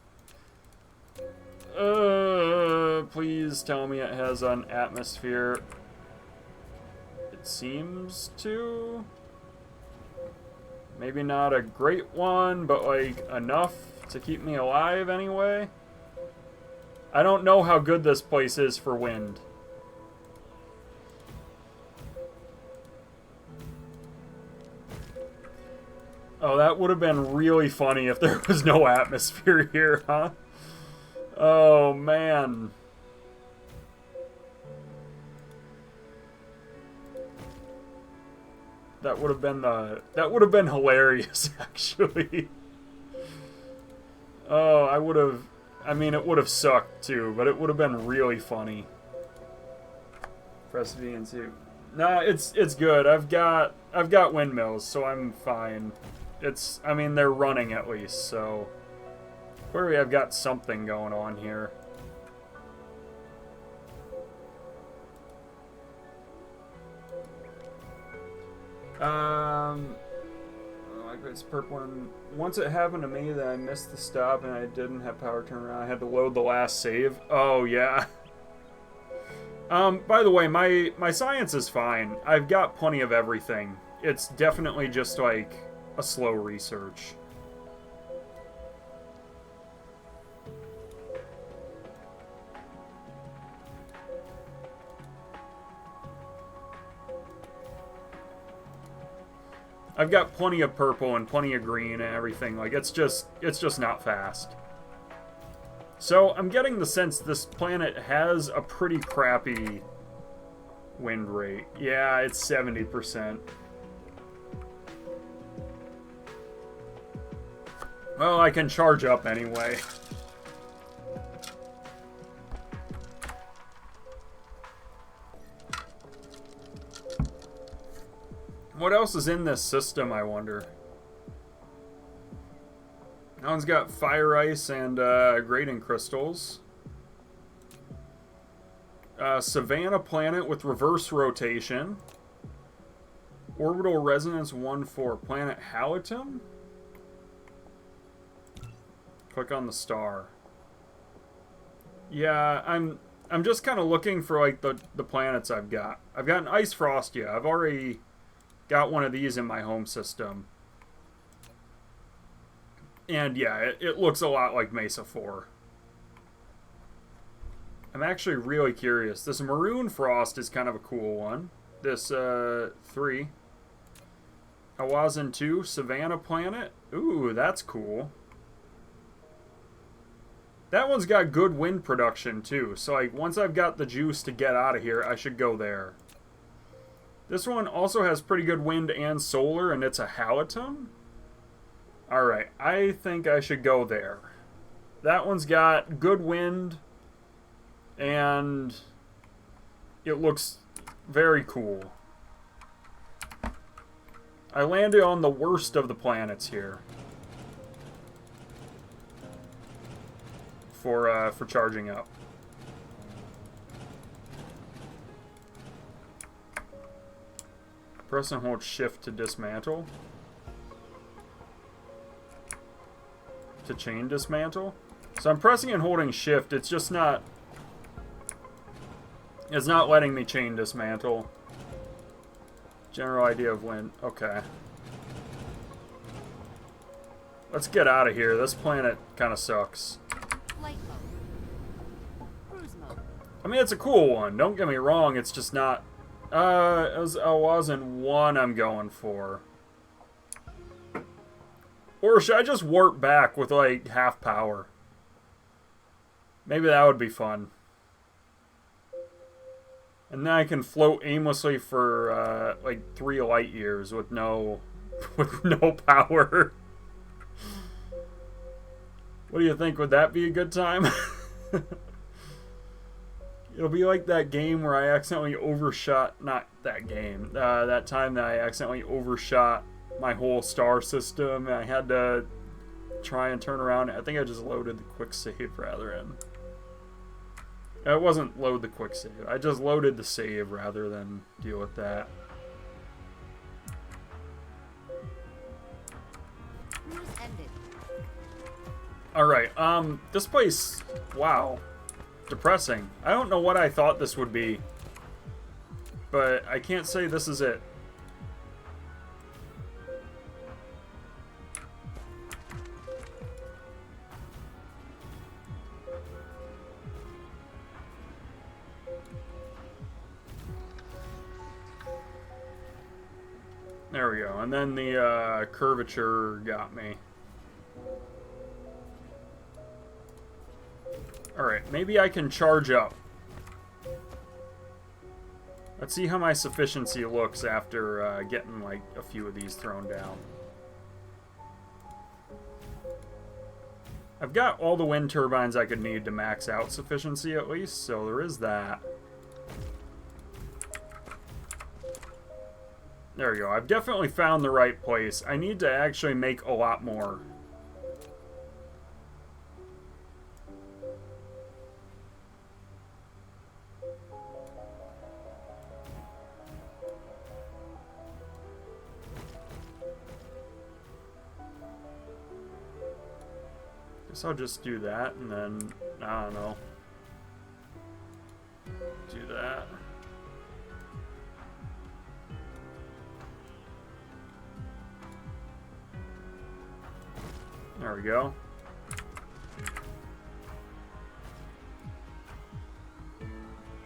Please tell me it has an atmosphere. It seems to. Maybe not a great one, but like enough to keep me alive anyway. I don't know how good this place is for wind. Oh, that would have been really funny if there was no atmosphere here, huh? Oh, man. That would have been hilarious, actually. Oh, I mean, it would have sucked too, but it would have been really funny. Press V and C. No, it's good. I've got windmills, so I'm fine. I mean, they're running at least, so clearly I've got something going on here. Like it's purple one. Once it happened to me that I missed the stop and I didn't have power turnaround, I had to load the last save. Oh yeah. By the way, my science is fine. I've got plenty of everything. It's definitely just like a slow research. I've got plenty of purple and plenty of green and everything. Like, it's just not fast. So, I'm getting the sense this planet has a pretty crappy wind rate. Yeah, it's 70%. Well, I can charge up anyway. What else is in this system, I wonder? That one's got fire ice and grading crystals. Savannah planet with reverse rotation. Orbital resonance 1-4. Planet Halitum? Click on the star. Yeah, I'm just kind of looking for like the planets I've got. I've got an Ice Frostia. I've already got one of these in my home system. And yeah, it looks a lot like Mesa 4. I'm actually really curious. This Maroon Frost is kind of a cool one. This 3. Awazin 2, Savannah Planet. Ooh, that's cool. That one's got good wind production too. So like once I've got the juice to get out of here, I should go there. This one also has pretty good wind and solar, and it's a Halitum. Alright, I think I should go there. That one's got good wind, and it looks very cool. I landed on the worst of the planets here. For charging up. Press and hold shift to dismantle. To chain dismantle. So I'm pressing and holding shift, it's just not... It's not letting me chain dismantle. General idea of when... Okay. Let's get out of here. This planet kind of sucks. Flight mode. Cruise mode. I mean, it's a cool one. Don't get me wrong. It's just not... I wasn't one I'm going for. Or should I just warp back with, like, half power? Maybe that would be fun. And then I can float aimlessly for, like, 3 light years with no... with no power. What do you think? Would that be a good time? It'll be like that game where I accidentally overshot... Not that game. That time that I accidentally overshot my whole star system. And I had to try and turn around. I think I just loaded the quick save rather than... It wasn't load the quick save. I just loaded the save rather than deal with that. Cruise ended. Alright, this place... Wow. Depressing. I don't know what I thought this would be. But I can't say this is it. There we go. And then the curvature got me. Alright, maybe I can charge up. Let's see how my sufficiency looks after getting, like, a few of these thrown down. I've got all the wind turbines I could need to max out sufficiency at least, so there is that. There we go. I've definitely found the right place. I need to actually make a lot more. Guess I'll just do that, and then, I don't know, do that. There we go.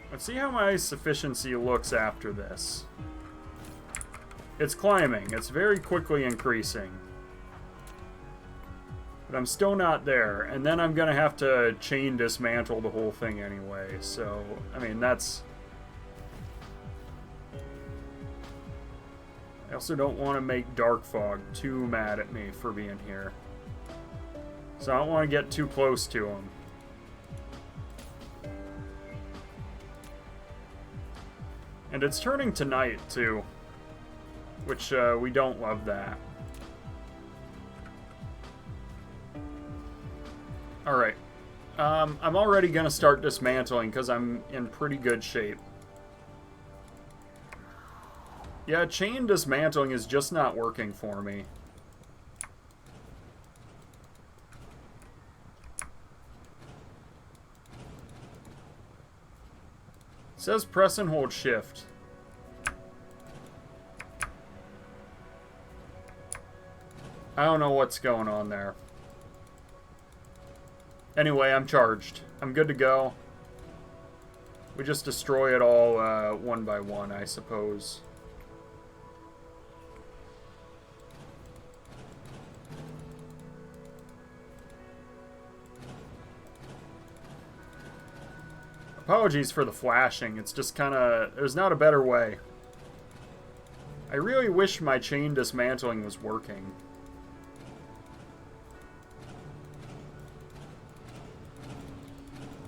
Let's see how my sufficiency looks after this. It's climbing. It's very quickly increasing. But I'm still not there. And then I'm going to have to chain dismantle the whole thing anyway. So, I mean, that's... I also don't want to make Dark Fog too mad at me for being here. So I don't want to get too close to him. And it's turning to night, too. Which, we don't love that. Alright. I'm already going to start dismantling because I'm in pretty good shape. Yeah, chain dismantling is just not working for me. It says press and hold shift. I don't know what's going on there. Anyway, I'm charged. I'm good to go. We just destroy it all one by one, I suppose. Apologies for the flashing. It's just kind of... There's not a better way. I really wish my chain dismantling was working.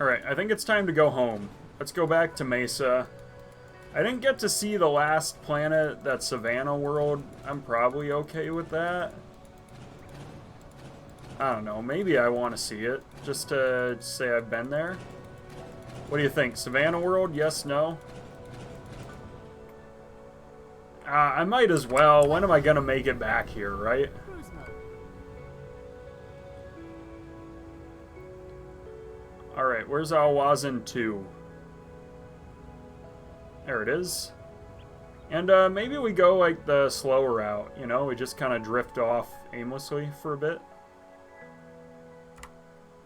Alright, I think it's time to go home. Let's go back to Mesa. I didn't get to see the last planet, that Savannah world. I'm probably okay with that. I don't know. Maybe I want to see it. Just to say I've been there. What do you think? Savannah world? Yes, no? I might as well. When am I going to make it back here, right? Cruise mode. Alright, where's Alwazin 2? There it is. And maybe we go like the slower route, you know? We just kind of drift off aimlessly for a bit.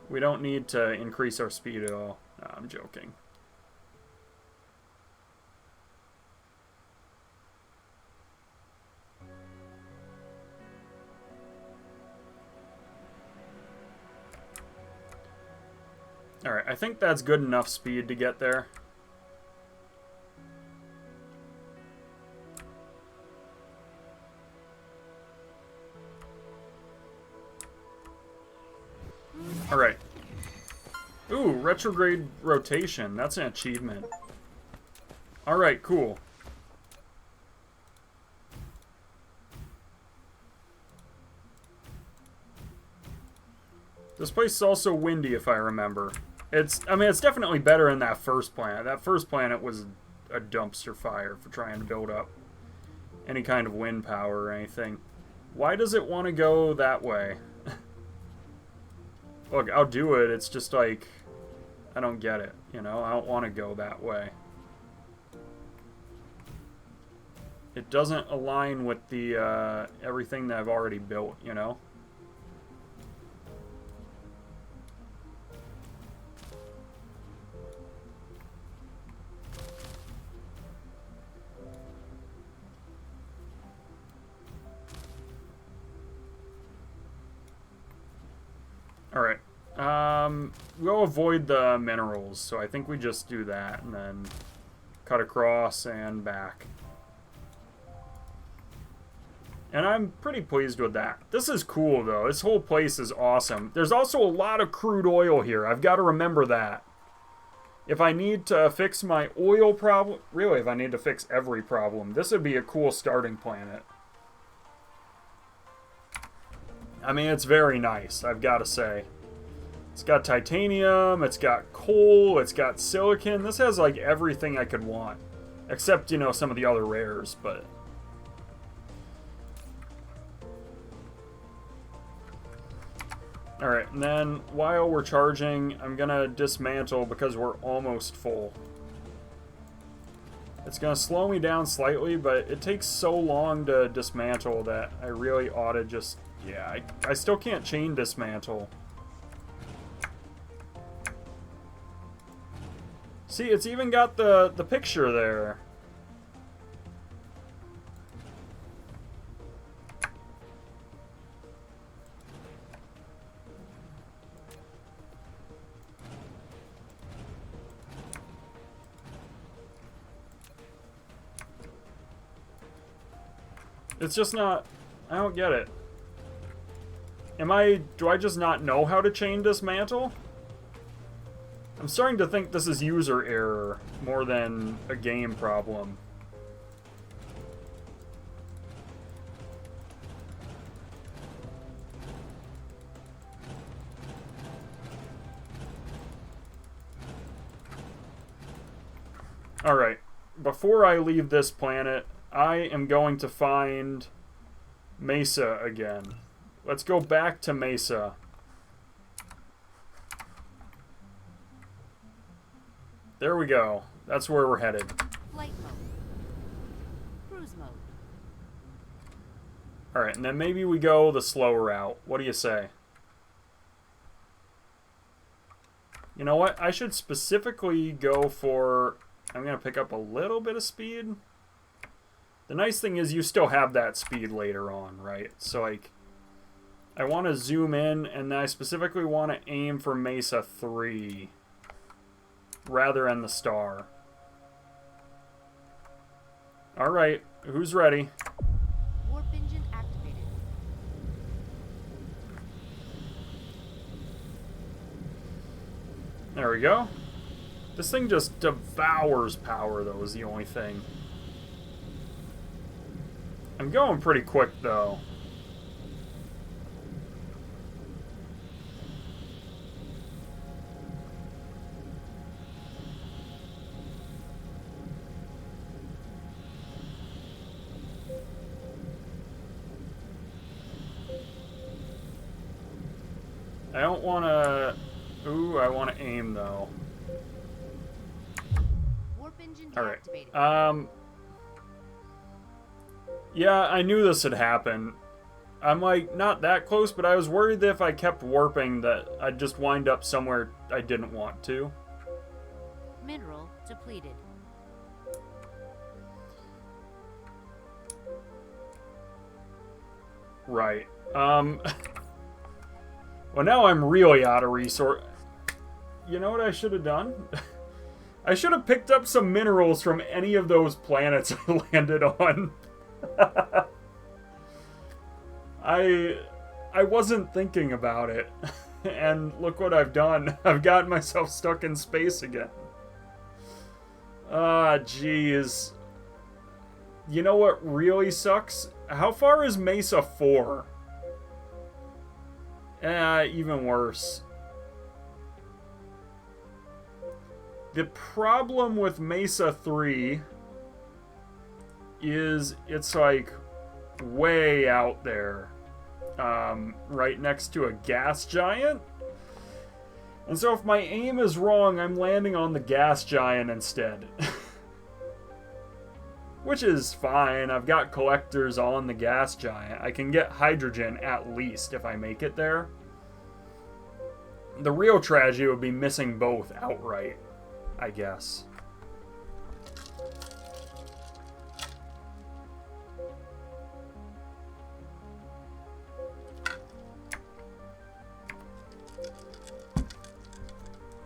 We don't need to increase our speed at all. No, I'm joking. Alright, I think that's good enough speed to get there. Alright. Ooh, retrograde rotation. That's an achievement. Alright, cool. This place is also windy, if I remember. I mean, it's definitely better than that first planet. That first planet was a dumpster fire for trying to build up any kind of wind power or anything. Why does it want to go that way? Look, I'll do it. It's just like, I don't get it, you know? I don't want to go that way. It doesn't align with the, everything that I've already built, you know? Alright. We'll avoid the minerals, so I think we just do that and then cut across and back. And I'm pretty pleased with that. This is cool, though. This whole place is awesome. There's also a lot of crude oil here. I've got to remember that. If I need to fix my oil problem... Really, if I need to fix every problem, this would be a cool starting planet. I mean, it's very nice, I've got to say. It's got titanium, it's got coal, it's got silicon. This has, like, everything I could want. Except, you know, some of the other rares, but... Alright, and then while we're charging, I'm gonna dismantle because we're almost full. It's gonna slow me down slightly, but it takes so long to dismantle that I really ought to just... Yeah, I still can't chain dismantle. See, it's even got the picture there. It's just not... I don't get it. Do I just not know how to chain dismantle? I'm starting to think this is user error more than a game problem. Alright, before I leave this planet, I am going to find Mesa again. Let's go back to Mesa. There we go. That's where we're headed. Flight mode. Cruise mode. Alright, and then maybe we go the slower route. What do you say? You know what? I should specifically go for... I'm going to pick up a little bit of speed. The nice thing is you still have that speed later on, right? So, like, I want to zoom in, and I specifically want to aim for Mesa 3 rather than the star. Alright, who's ready? Warp engine activated. There we go. This thing just devours power, though, is the only thing. I'm going pretty quick, though. I don't want to... Ooh, I want to aim, though. Warp engine Alright. deactivated. Yeah, I knew this would happen. I'm, like, not that close, but I was worried that if I kept warping that I'd just wind up somewhere I didn't want to. Mineral depleted. Right. Well, now I'm really out of resource. You know what I should have done? I should have picked up some minerals from any of those planets I landed on. I wasn't thinking about it. And look what I've done. I've gotten myself stuck in space again. Ah, jeez. You know what really sucks? How far is Mesa 4? Even worse. The problem with Mesa 3 is it's like way out there. Right next to a gas giant. And so if my aim is wrong, I'm landing on the gas giant instead. Which is fine. I've got collectors on the gas giant. I can get hydrogen at least if I make it there. The real tragedy would be missing both outright, I guess.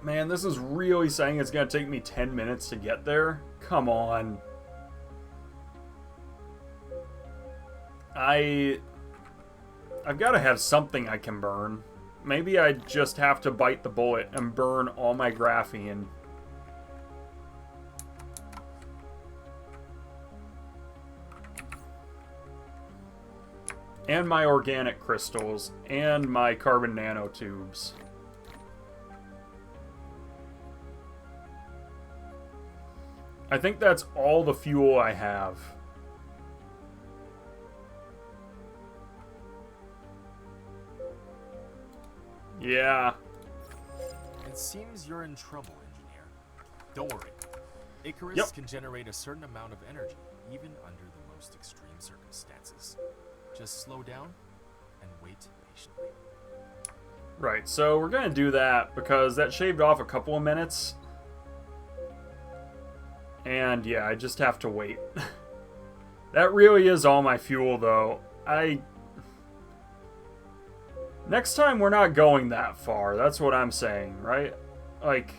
Man, this is really saying it's going to take me 10 minutes to get there? Come on. I've got to have something I can burn. Maybe I just have to bite the bullet and burn all my graphene. And my organic crystals. And my carbon nanotubes. I think that's all the fuel I have. Yeah. It seems you're in trouble, engineer. Don't worry. Icarus can generate a certain amount of energy, even under the most extreme circumstances. Just slow down and wait patiently. Right, so we're going to do that because that shaved off a couple of minutes. And yeah, I just have to wait. That really is all my fuel, though. Next time, we're not going that far. That's what I'm saying, right? Like,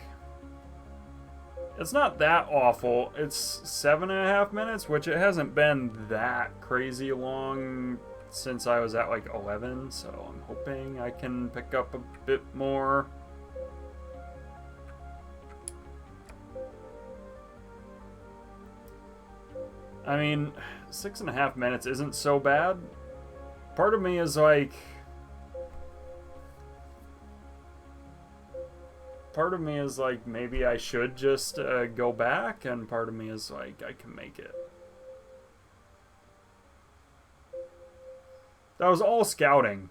it's not that awful. It's 7.5 minutes, which it hasn't been that crazy long since I was at, like, 11. So I'm hoping I can pick up a bit more. I mean, 6.5 minutes isn't so bad. Part of me is like... Part of me is like, maybe I should just go back, and part of me is like, I can make it. That was all scouting.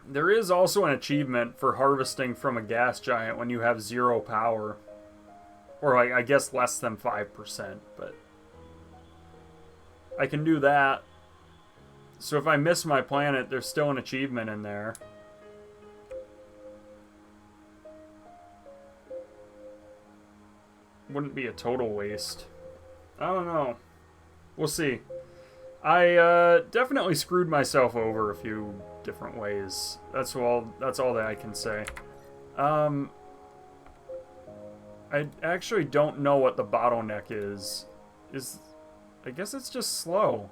There is also an achievement for harvesting from a gas giant when you have 0 power. Or like, I guess less than 5%, but... I can do that. So if I miss my planet, there's still an achievement in there. Wouldn't be a total waste. I don't know. We'll see. I definitely screwed myself over a few different ways. That's all that I can say. I actually don't know what the bottleneck is. I guess it's just slow.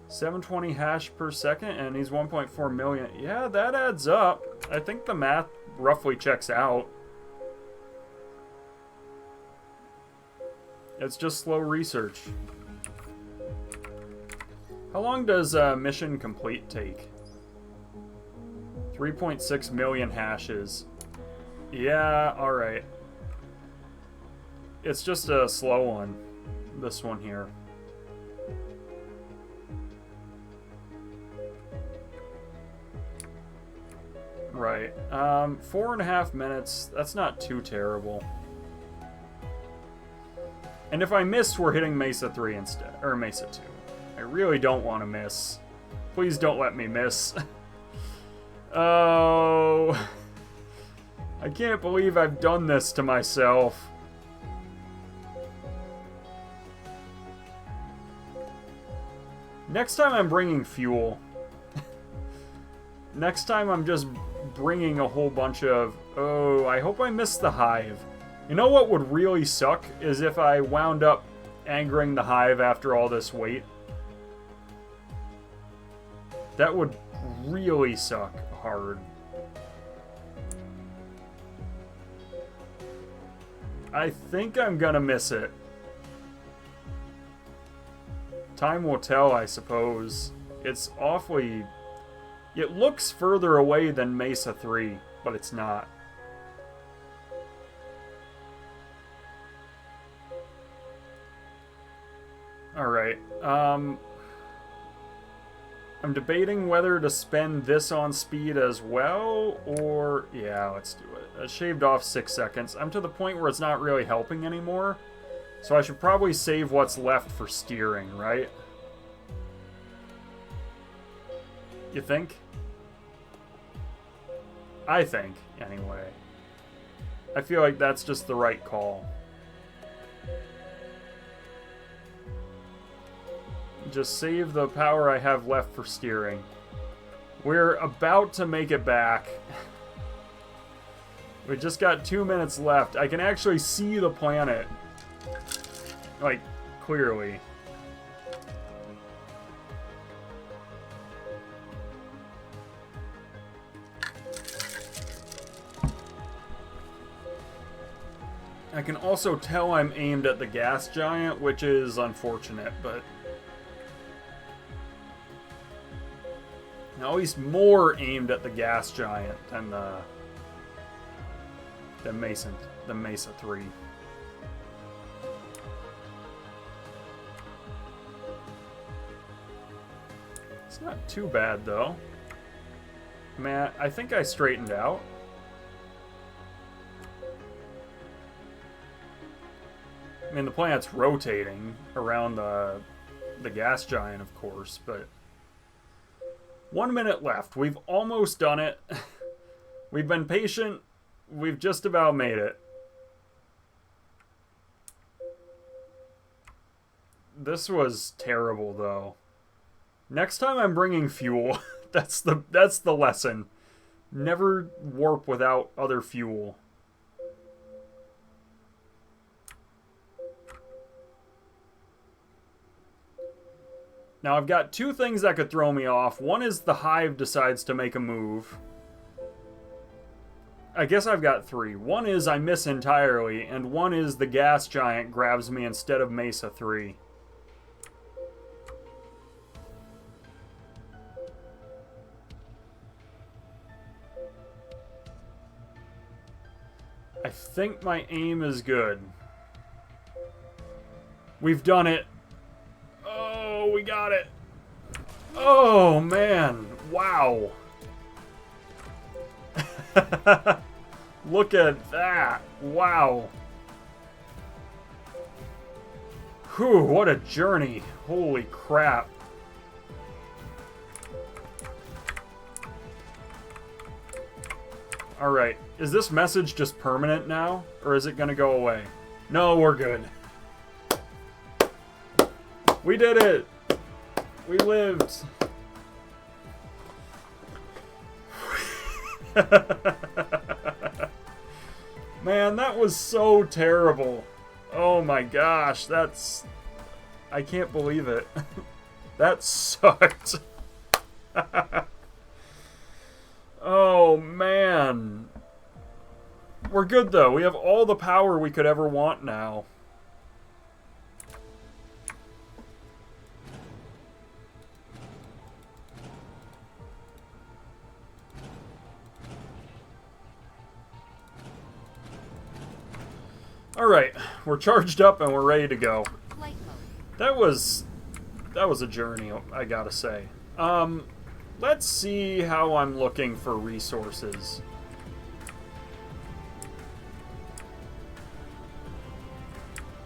720 hash per second, and he's 1.4 million. Yeah, that adds up. I think the math roughly checks out. It's just slow research. How long does mission complete take? 3.6 million hashes. Yeah, alright. It's just a slow one. This one here. Right. 4.5 minutes. That's not too terrible. And if I miss, we're hitting Mesa 3 instead. Or Mesa 2. I really don't want to miss. Please don't let me miss. Oh. I can't believe I've done this to myself. Next time I'm bringing fuel. Next time I'm just bringing a whole bunch of... Oh, I hope I missed the hive. You know what would really suck is if I wound up angering the hive after all this wait. That would really suck hard. I think I'm gonna miss it. Time will tell, I suppose. It's awfully... It looks further away than Mesa 3, but it's not. Alright, I'm debating whether to spend this on speed as well, or... Yeah, let's do it. I shaved off 6 seconds. I'm to the point where it's not really helping anymore, so I should probably save what's left for steering, right? You think? I think, anyway. I feel like that's just the right call. Just save the power I have left for steering. We're about to make it back. We just got 2 minutes left. I can actually see the planet. Like, clearly. I can also tell I'm aimed at the gas giant, which is unfortunate, but... Now he's more aimed at the gas giant than the Mesa 3. It's not too bad though. Man, I think I straightened out. I mean, the planet's rotating around the gas giant, of course, but 1 minute left. We've almost done it. We've been patient. We've just about made it. This was terrible, though. Next time I'm bringing fuel. That's the lesson. Never warp without other fuel. Now, I've got two things that could throw me off. One is the hive decides to make a move. I guess I've got three. One is I miss entirely, and one is the gas giant grabs me instead of Mesa 3. I think my aim is good. We've done it. Oh, we got it. Oh, man. Wow. Look at that. Wow. Whew, what a journey. Holy crap. Alright, is this message just permanent now? Or is it gonna go away? No, we're good. We did it! We lived! Man, that was so terrible. Oh my gosh, that's... I can't believe it. That sucked. Oh man. We're good though. We have all the power we could ever want now. Alright, we're charged up and we're ready to go. Flight mode. That was a journey, I gotta say. Let's see how I'm looking for resources.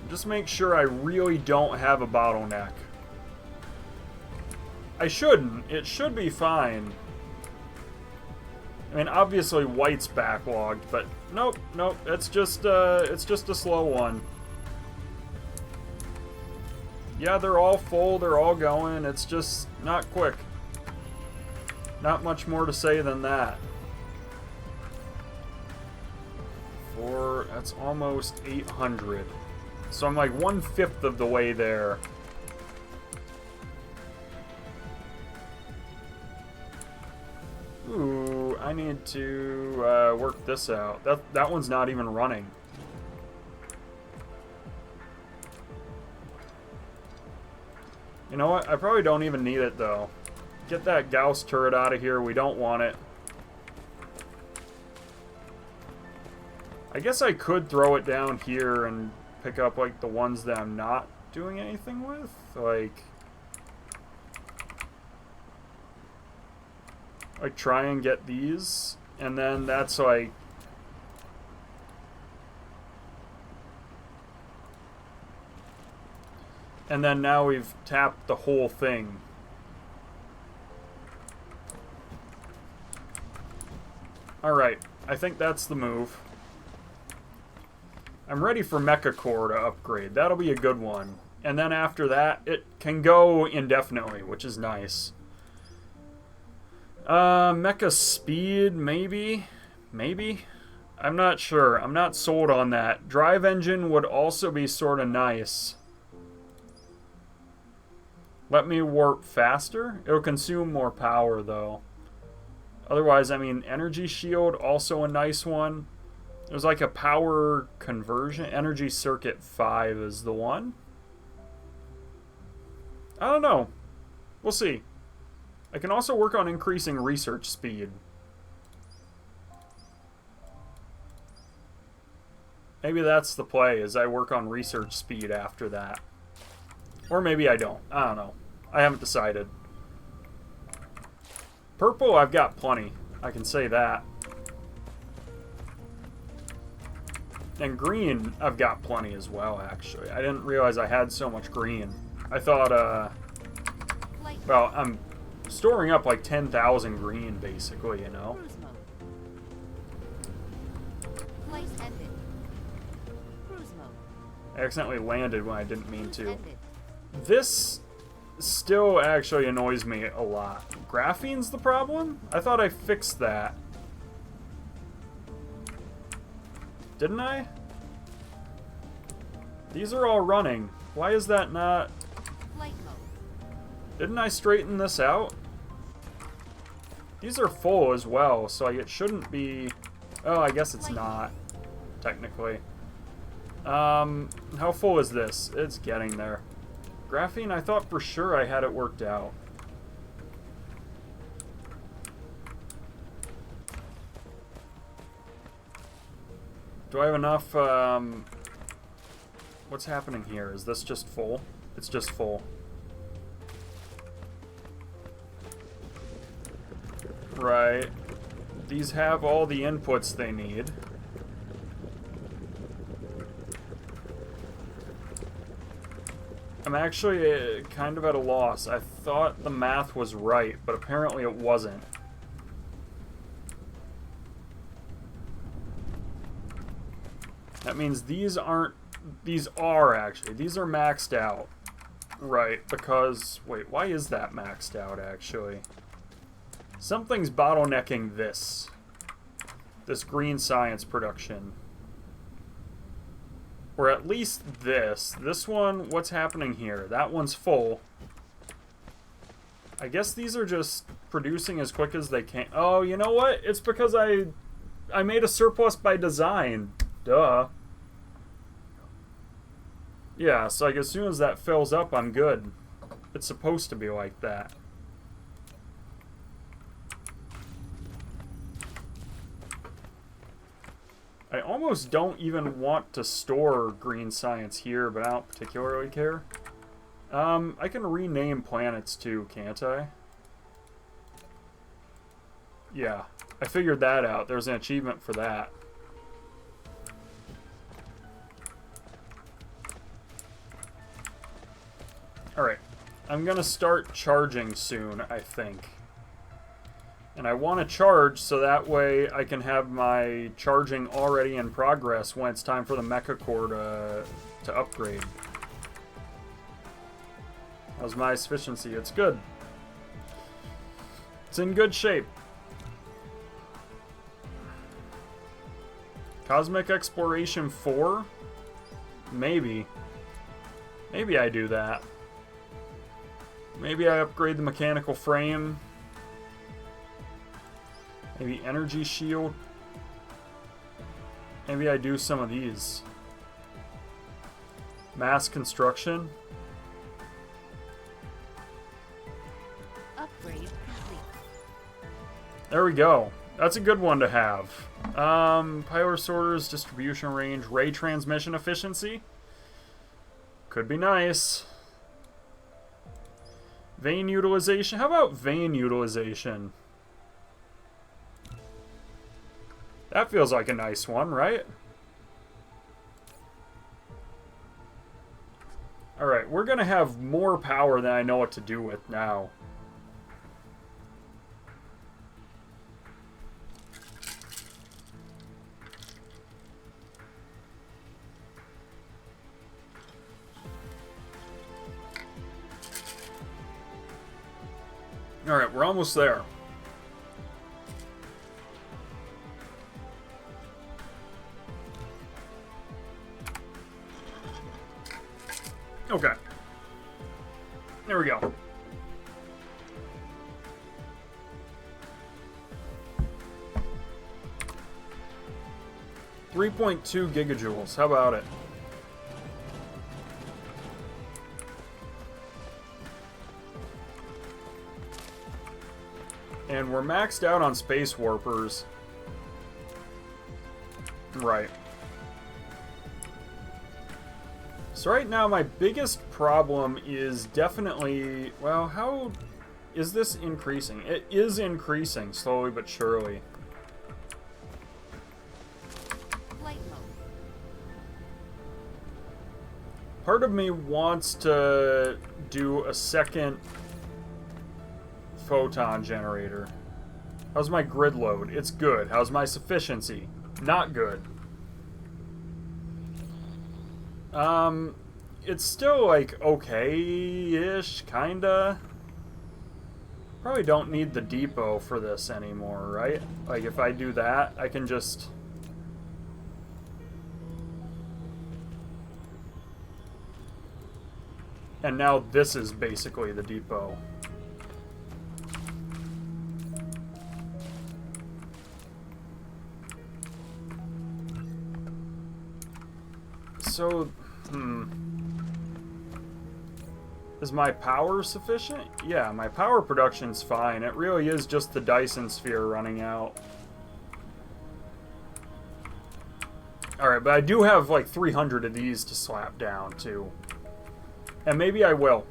Just make sure I really don't have a bottleneck. I shouldn't. It should be fine. I mean, obviously white's backlogged, but nope, it's just a slow one. Yeah, they're all full, they're all going, it's just not quick. Not much more to say than that. That's almost 800. So I'm like 1/5 of the way there. Ooh, I need to work this out. That one's not even running. You know what? I probably don't even need it though. Get that Gauss turret out of here. We don't want it. I guess I could throw it down here and pick up like the ones that I'm not doing anything with. Like try and get these, and then that's like... And then now we've tapped the whole thing. Alright, I think that's the move. I'm ready for Mecha Core to upgrade. That'll be a good one. And then after that, it can go indefinitely, which is nice. Mecha speed, maybe? Maybe? I'm not sure. I'm not sold on that. Drive engine would also be sort of nice. Let me warp faster? It'll consume more power, though. Otherwise, I mean, energy shield, also a nice one. There's like a power conversion. Energy circuit 5 is the one. I don't know. We'll see. I can also work on increasing research speed. Maybe that's the play, is I work on research speed after that. Or maybe I don't. I don't know. I haven't decided. Purple, I've got plenty. I can say that. And green, I've got plenty as well, actually. I didn't realize I had so much green. I thought, well, I'm storing up like 10,000 green, basically, you know? Cruise mode. Flight ended. Cruise mode. I accidentally landed when I didn't mean to. Ended. This still actually annoys me a lot. Graphene's the problem? I thought I fixed that. Didn't I? These are all running. Why is that not... Flight mode. Didn't I straighten this out? These are full as well, so it shouldn't be... Oh, I guess it's not, technically. How full is this? It's getting there. Graphene, I thought for sure I had it worked out. Do I have enough, what's happening here? Is this just full? It's just full. Right. These have all the inputs they need. I'm actually kind of at a loss. I thought the math was right, but apparently it wasn't. That means these aren't... These are, actually. These are maxed out. Right, because... Wait, why is that maxed out, actually? Something's bottlenecking this. This green science production. Or at least this. This one, what's happening here? That one's full. I guess these are just producing as quick as they can. Oh, you know what? It's because I made a surplus by design. Duh. Yeah, so like as soon as that fills up, I'm good. It's supposed to be like that. I almost don't even want to store green science here, but I don't particularly care. I can rename planets too, can't I? Yeah, I figured that out. There's an achievement for that. Alright, I'm gonna start charging soon, I think. And I want to charge so that way I can have my charging already in progress when it's time for the mecha core to upgrade. How's my efficiency? It's good. It's in good shape. Cosmic Exploration 4? Maybe. Maybe I do that. Maybe I upgrade the mechanical frame. Maybe energy shield. Maybe I do some of these. Mass construction. Upgrade complete. There we go. That's a good one to have. Power sorters, distribution range, ray transmission efficiency. Could be nice. Vein utilization. How about vein utilization? That feels like a nice one, right? Alright, we're gonna have more power than I know what to do with now. Alright, we're almost there. Okay. There we go. .2 gigajoules. How about it? And we're maxed out on space warpers. Right. So right now my biggest problem is definitely, well, how is this increasing? It is increasing slowly but surely. Flight mode. Part of me wants to do a second photon generator. How's my grid load? It's good. How's my sufficiency? Not good. It's still, like, okay-ish, kinda. Probably don't need the depot for this anymore, right? Like, if I do that, I can just... And now this is basically the depot. So, is my power sufficient? Yeah, my power production's fine. It really is just the Dyson sphere running out. Alright, but I do have like 300 of these to slap down, too. And maybe I will.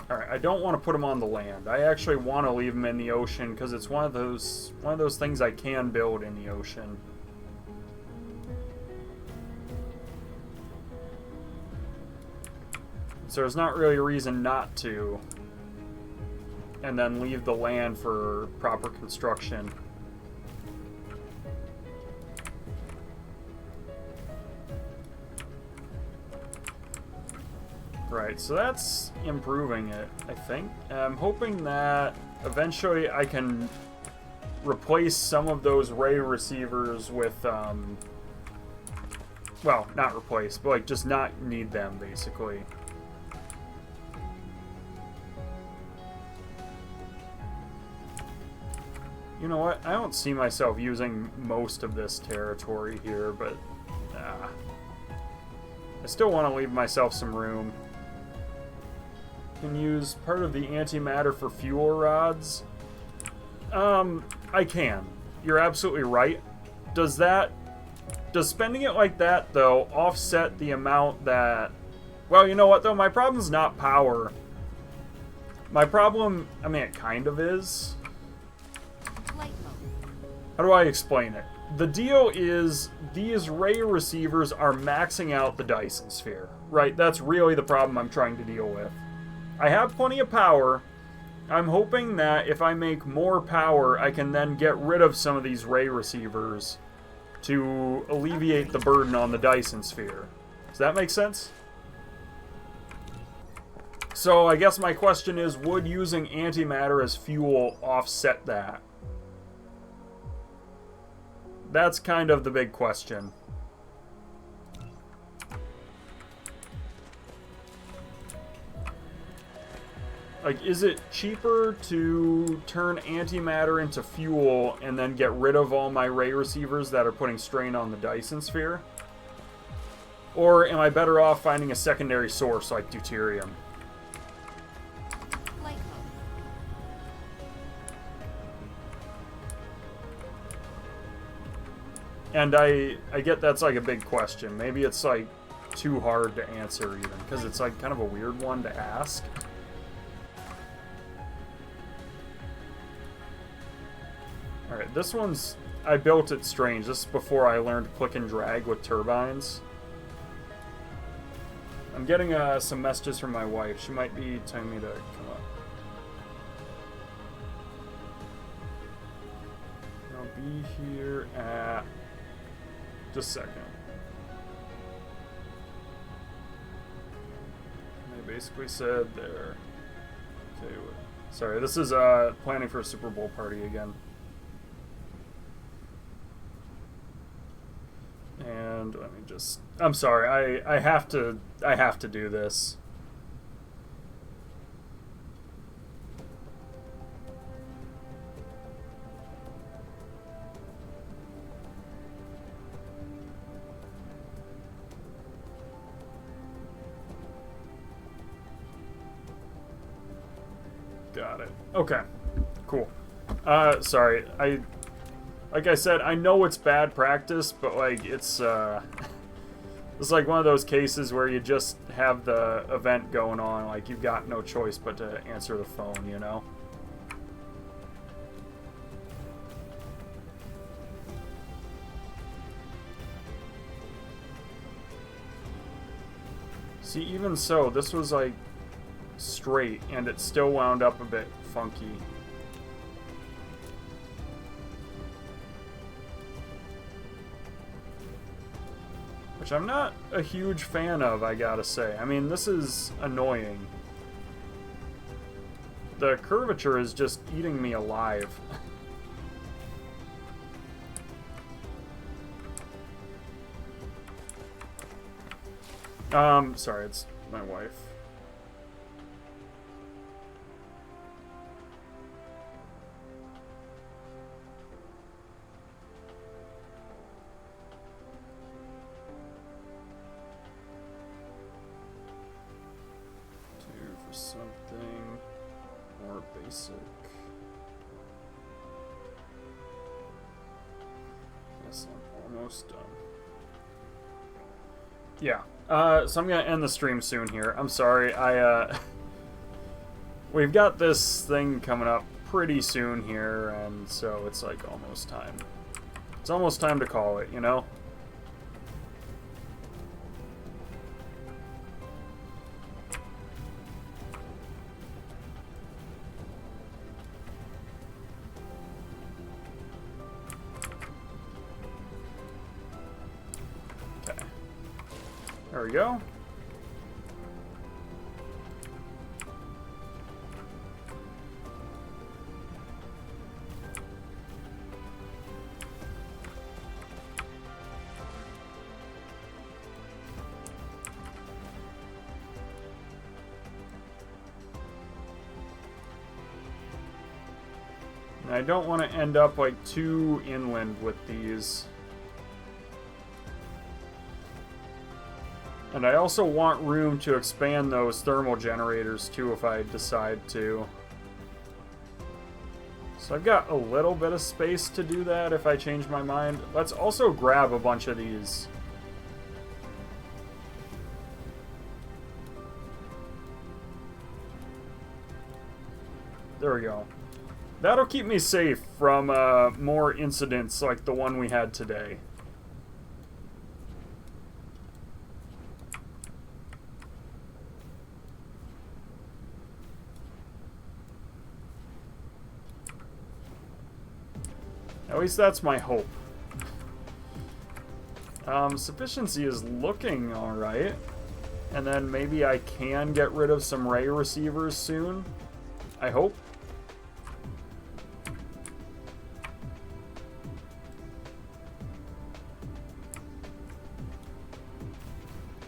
Alright, I don't want to put them on the land. I actually want to leave them in the ocean because it's one of those things I can build in the ocean. So there's not really a reason not to. And then leave the land for proper construction. Right, so that's improving it, I think. I'm hoping that eventually I can replace some of those ray receivers with, well, not replace, but like just not need them, basically. You know what? I don't see myself using most of this territory here, but I still want to leave myself some room. Can use part of the antimatter for fuel rods. I can. You're absolutely right. Does spending it like that, though, offset the amount that... Well, you know what, though? My problem's not power. My problem... I mean, it kind of is. Flight mode. How do I explain it? The deal is these ray receivers are maxing out the Dyson sphere, right? That's really the problem I'm trying to deal with. I have plenty of power. I'm hoping that if I make more power, I can then get rid of some of these ray receivers to alleviate the burden on the Dyson sphere. Does that make sense? So I guess my question is, would using antimatter as fuel offset that? That's kind of the big question. Like, is it cheaper to turn antimatter into fuel and then get rid of all my ray receivers that are putting strain on the Dyson sphere? Or am I better off finding a secondary source like deuterium? Flight mode. And I get that's like a big question. Maybe it's like too hard to answer even, because it's like kind of a weird one to ask. Alright, this one's... I built it strange. This is before I learned click and drag with turbines. I'm getting some messages from my wife. She might be telling me to come up. I'll be here at... Just a second. They basically said they're... Okay, sorry, this is planning for a Super Bowl party again. I'm sorry. I have to do this. Got it. Okay. Cool. Sorry. Like I said, I know it's bad practice, but like it's it's like one of those cases where you just have the event going on, like you've got no choice but to answer the phone, you know? See, even so, this was like straight, and it still wound up a bit funky. Which I'm not a huge fan of, I gotta say. I mean, this is annoying. The curvature is just eating me alive. Sorry, it's my wife. For something more basic. Yes, I'm almost done. Yeah. So I'm gonna end the stream soon here. I'm sorry. We've got this thing coming up pretty soon here, and so it's like almost time. It's almost time to call it, you know? There we go. And I don't want to end up like too inland with these. And I also want room to expand those thermal generators too if I decide to. So I've got a little bit of space to do that if I change my mind. Let's also grab a bunch of these. There we go. That'll keep me safe from more incidents like the one we had today. At least that's my hope. Sufficiency is looking alright. And then maybe I can get rid of some ray receivers soon. I hope.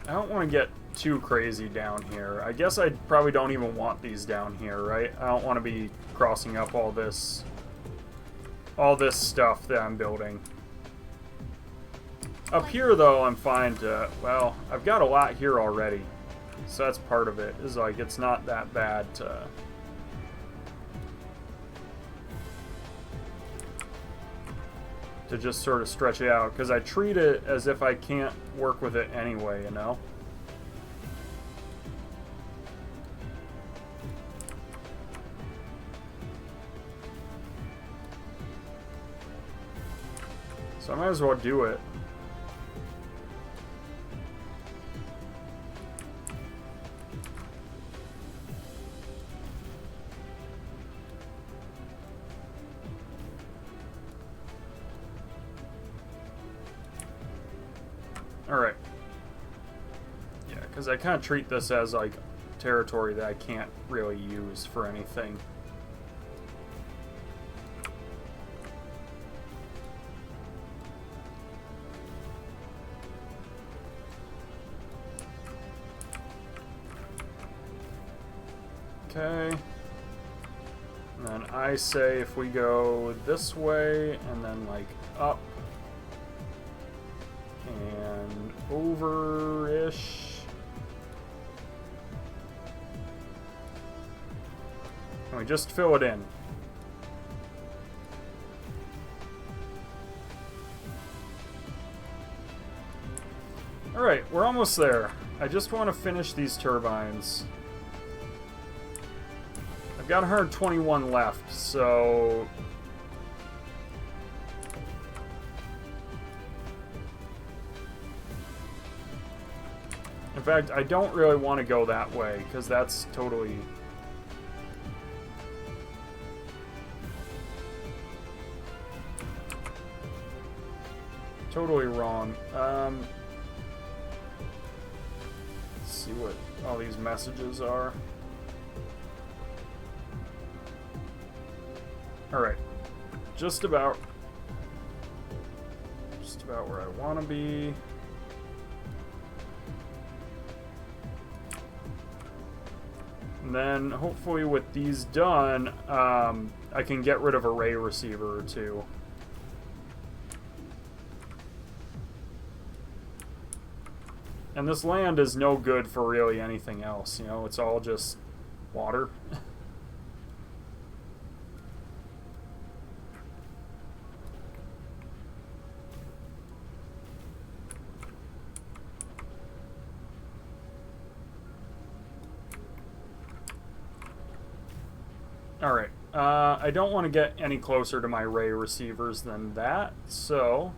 I don't want to get too crazy down here. I guess I probably don't even want these down here, right? I don't want to be crossing up all this stuff that I'm building. Up here, though, I'm fine to... Well, I've got a lot here already. So that's part of it. Is like, it's not that bad to... to just sort of stretch it out. Because I treat it as if I can't work with it anyway, you know? So I might as well do it. Alright. Yeah, because I kind of treat this as like territory that I can't really use for anything. Okay. And then I say if we go this way and then like up and over-ish. And we just fill it in. Alright, we're almost there. I just want to finish these turbines. I've got 121 left, so... In fact, I don't really want to go that way, because that's totally... totally wrong. Let's see what all these messages are. Alright. Just about where I want to be. And then, hopefully with these done, I can get rid of a ray receiver or two. And this land is no good for really anything else, you know? It's all just water. Alright, I don't want to get any closer to my ray receivers than that, so...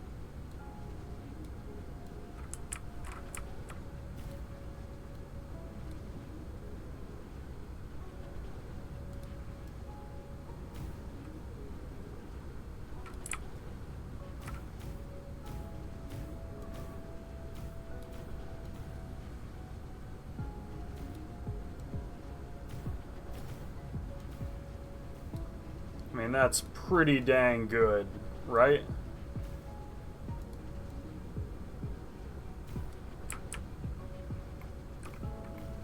I mean, that's pretty dang good, right?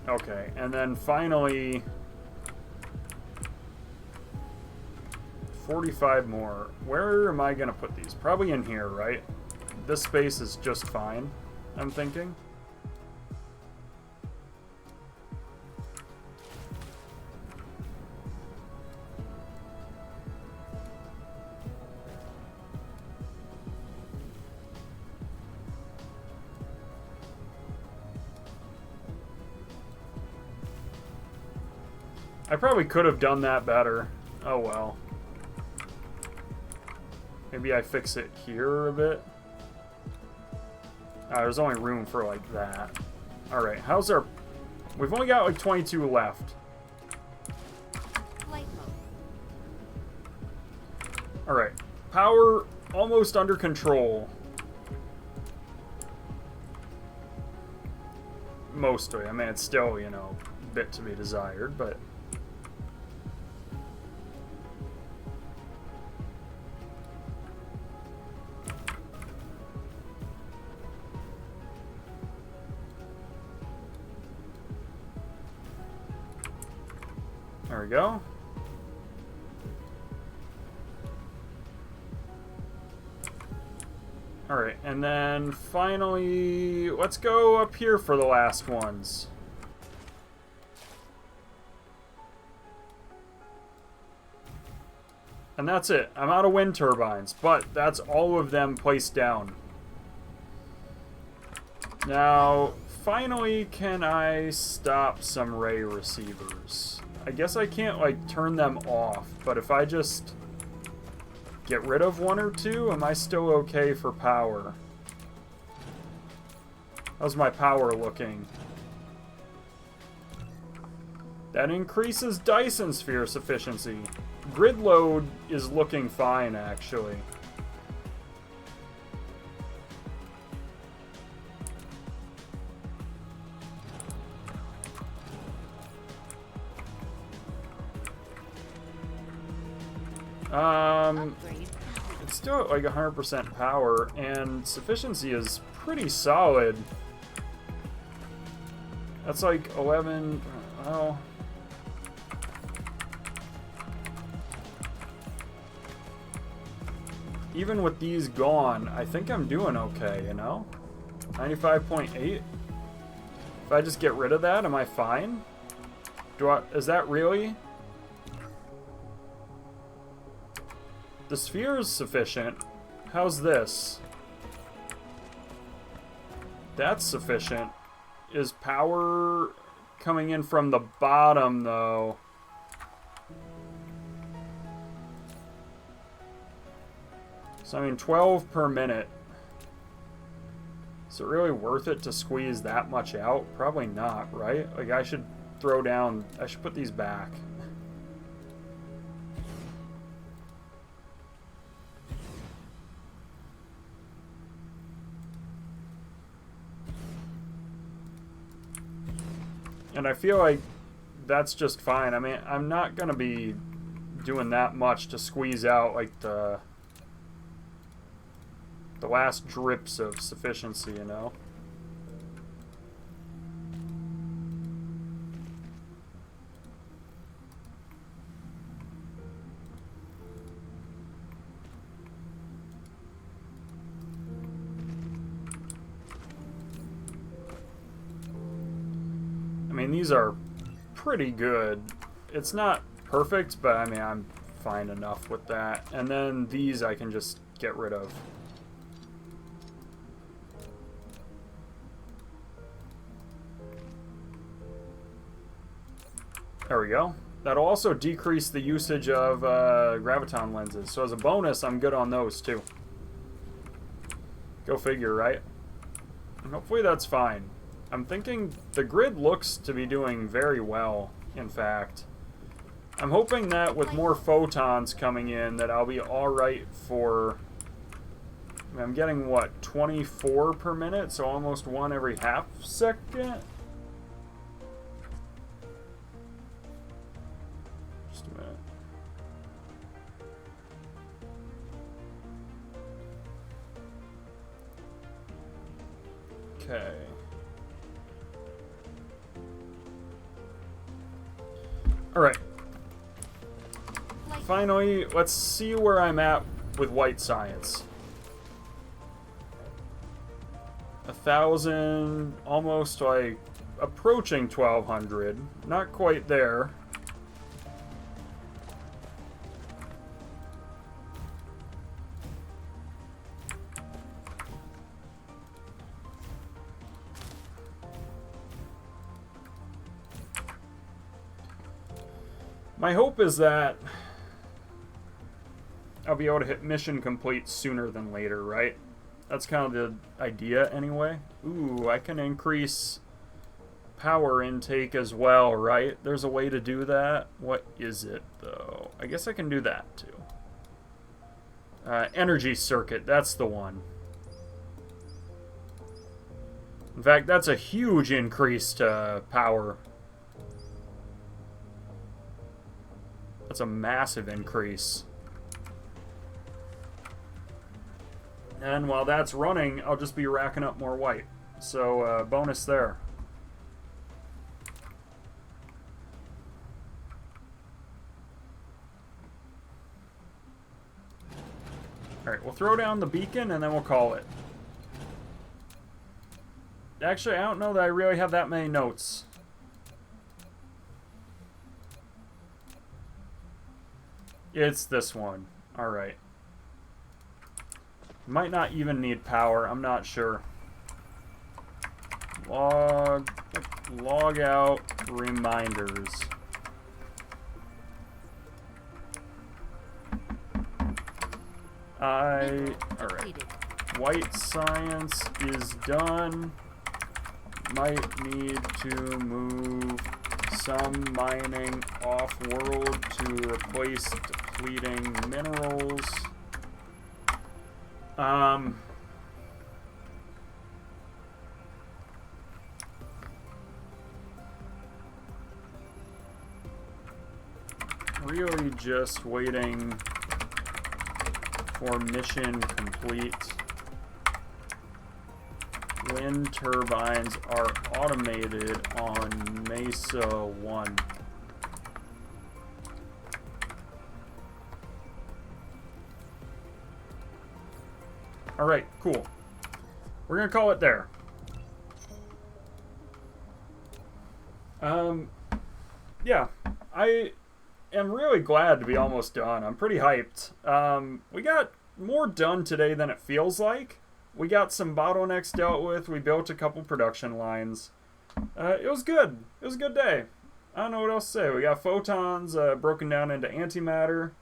Okay, and then finally... 45 more. Where am I gonna put these? Probably in here, right? This space is just fine, I'm thinking. I probably could have done that better. Oh well. Maybe I fix it here a bit. There's only room for like that. Alright, how's our... We've only got like 22 left. Flight mode. Alright, power almost under control. Mostly. I mean, it's still, you know, a bit to be desired, but... There we go. Alright, and then finally, let's go up here for the last ones. And that's it. I'm out of wind turbines, but that's all of them placed down. Now, finally, can I stop some ray receivers? I guess I can't, like, turn them off, but if I just get rid of one or two, am I still okay for power? How's my power looking? That increases Dyson sphere's efficiency. Grid load is looking fine, actually. Upgrade. It's still at like 100% power, and sufficiency is pretty solid. That's like 11, well, even with these gone, I think I'm doing okay, you know? 95.8? If I just get rid of that, am I fine? Is that really? The sphere is sufficient. How's this? That's sufficient. Is power coming in from the bottom, though? So, I mean, 12 per minute. Is it really worth it to squeeze that much out? Probably not, right? Like, I should put these back. And I feel like that's just fine. I mean, I'm not going to be doing that much to squeeze out, like, the last drips of sufficiency, you know? I mean, these are pretty good. It's not perfect, but I mean, I'm fine enough with that. And then these I can just get rid of. There we go. That'll also decrease the usage of graviton lenses. So as a bonus, I'm good on those too. Go figure, right? And hopefully that's fine. I'm thinking the grid looks to be doing very well, in fact. I'm hoping that with more photons coming in that I'll be alright for... I mean, I'm getting, what, 24 per minute? So almost one every half second? Just a minute. Okay. Alright. Finally, let's see where I'm at with white science. 1,000, almost like approaching 1,200. Not quite there. My hope is that I'll be able to hit mission complete sooner than later, right? That's kind of the idea anyway. Ooh, I can increase power intake as well, right? There's a way to do that. What is it, though? I guess I can do that, too. Energy circuit, that's the one. In fact, that's a huge increase to power. That's a massive increase. And while that's running, I'll just be racking up more white. So, bonus there. Alright, we'll throw down the beacon and then we'll call it. Actually, I don't know that I really have that many notes. It's this one. Alright. Might not even need power. I'm not sure. Log out reminders. Alright. White science is done. Might need to move some mining off-world to replace depleting minerals. Really just waiting for mission complete. Wind turbines are automated on Mesa 1. Alright, cool. We're gonna call it there. Yeah, I am really glad to be almost done. I'm pretty hyped. We got more done today than it feels like. We got some bottlenecks dealt with. We built a couple production lines. It was good. It was a good day. I don't know what else to say. We got photons broken down into antimatter.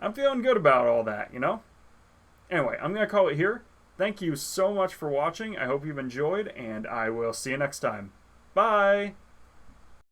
I'm feeling good about all that, you know? Anyway, I'm going to call it here. Thank you so much for watching. I hope you've enjoyed, and I will see you next time. Bye!